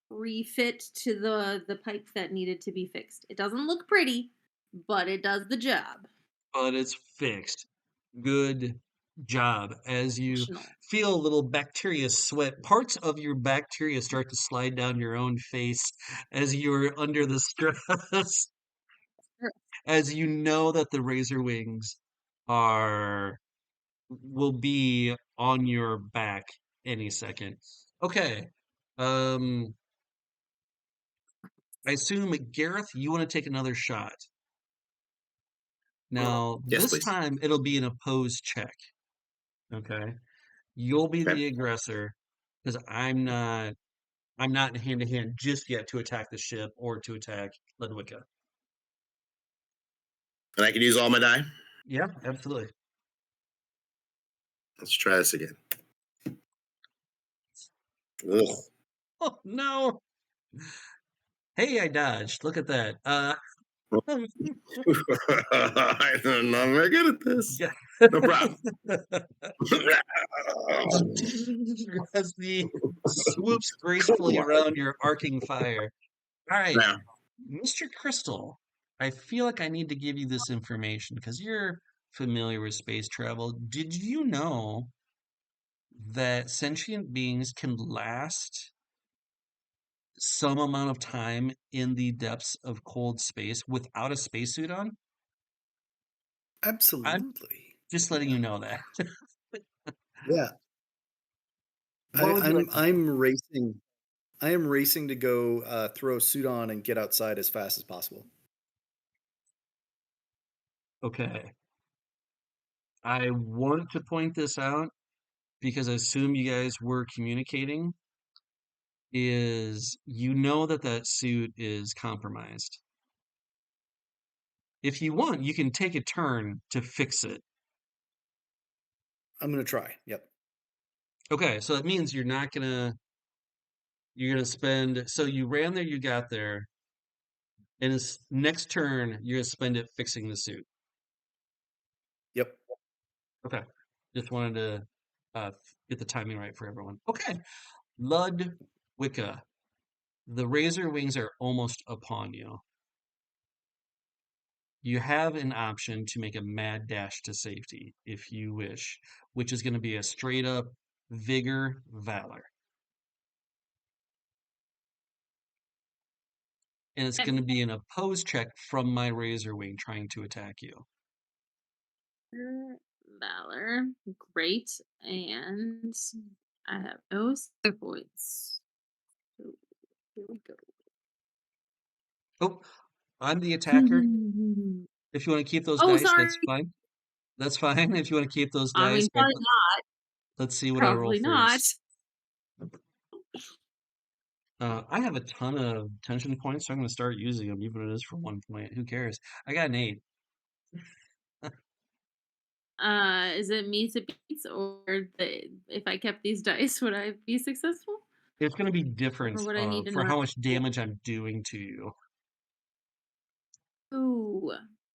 refit to the pipe that needed to be fixed. It doesn't look pretty, but it does the job. but it's fixed. Good job as you Functional. feel a little bacteria sweat. Parts of your bacteria start to slide down your own face as you're under the stress, as you know that the razor wings are will be on your back any second. Okay. Um, I assume Gareth, you want to take another shot. Now, Yes, this please. time it'll be an opposed check. Okay. You'll be Okay. the aggressor because I'm not in hand to hand just yet to attack the ship or to attack Ludwicka. And I can use all my die. Yeah, absolutely. Let's try this again. Ugh. Oh no. Hey, I dodged. Look at that. I'm not very good at this. Yeah. No problem. As the swoops gracefully around your arcing fire. All right, Now, Mr. Crystal, I feel like I need to give you this information because you're familiar with space travel. Did you know that sentient beings can last some amount of time in the depths of cold space without a spacesuit on? I'm Absolutely. just letting Yeah. you know that. Yeah. What would you like to know? I'm racing. I am racing to go throw a suit on and get outside as fast as possible. Okay. I want to point this out because I assume you guys were communicating, is you know that that suit is compromised. If you want, you can take a turn to fix it. I'm gonna try. Yep. Okay, so that means you're gonna spend, so you ran there, you got there, and this next turn you're gonna spend it fixing the suit. Yep. Okay. Just wanted to uh get the timing right for everyone. Okay. Ludwicka. The razor wings are almost upon you. You have an option to make a mad dash to safety if you wish, which is going to be a straight up vigor valor. And it's going to be an opposed check from my razor wing trying to attack you. Valor. Great. And I have no skill points. So here we go. Oh, I'm the attacker. If you want to keep those Oh, dice, sorry. that's fine. That's fine. If you want to keep those I dice, mean, probably not. let's see what I roll Probably not. first. I have a ton of tension points, so I'm going to start using them, even if it is for 1 point. Who cares? I got an 8. Is it me to beat, or if I kept these dice, would I be successful, It's going to be or different would I need for another? how much damage I'm doing to you. Ooh,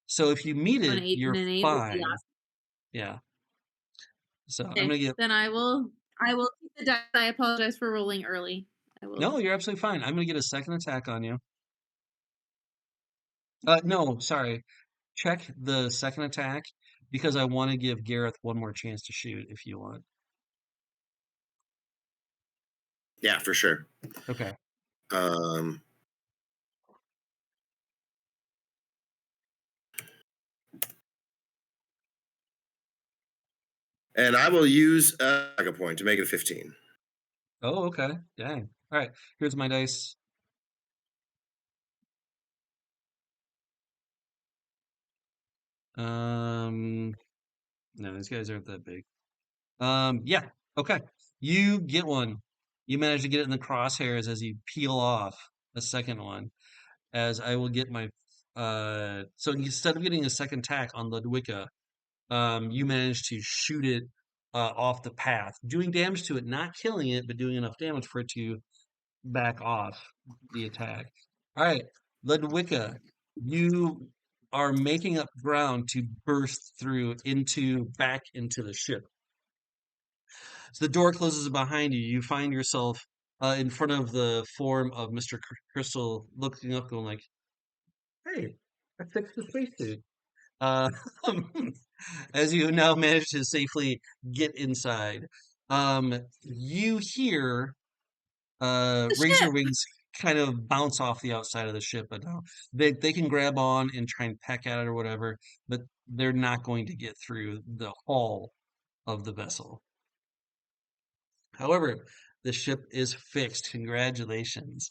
So if you meet an it, 8 you're and an 8 would be fine. awesome. Yeah. So I'm Okay, gonna get. then I will. I will keep the dice. I apologize for rolling early. I will. No, you're absolutely fine. I'm gonna get a second attack on you. No, sorry. Check the second attack because I want to give Gareth one more chance to shoot if you want. yeah, for sure. Okay. Um, and I will use a point to make it a 15. Oh, okay. Dang. All right. Here's my dice. No, these guys aren't that big. Yeah. Okay. You get one. You manage to get it in the crosshairs as you peel off a second one. As I will get my so instead of getting a second attack on Ludwicka, you manage to shoot it off the path, doing damage to it, not killing it, but doing enough damage for it to back off the attack. All right, Ludwicka, you are making up ground to burst through back into the ship. So the door closes behind you. You find yourself in front of the form of Mr. Crystal, looking up, going like, "Hey, I fixed the spacesuit." Uh, as you now manage to safely get inside, you hear The Razor ship. Wings kind of bounce off the outside of the ship, but now they can grab on and try and peck at it or whatever, but they're not going to get through the hull of the vessel. However, the ship is fixed. Congratulations.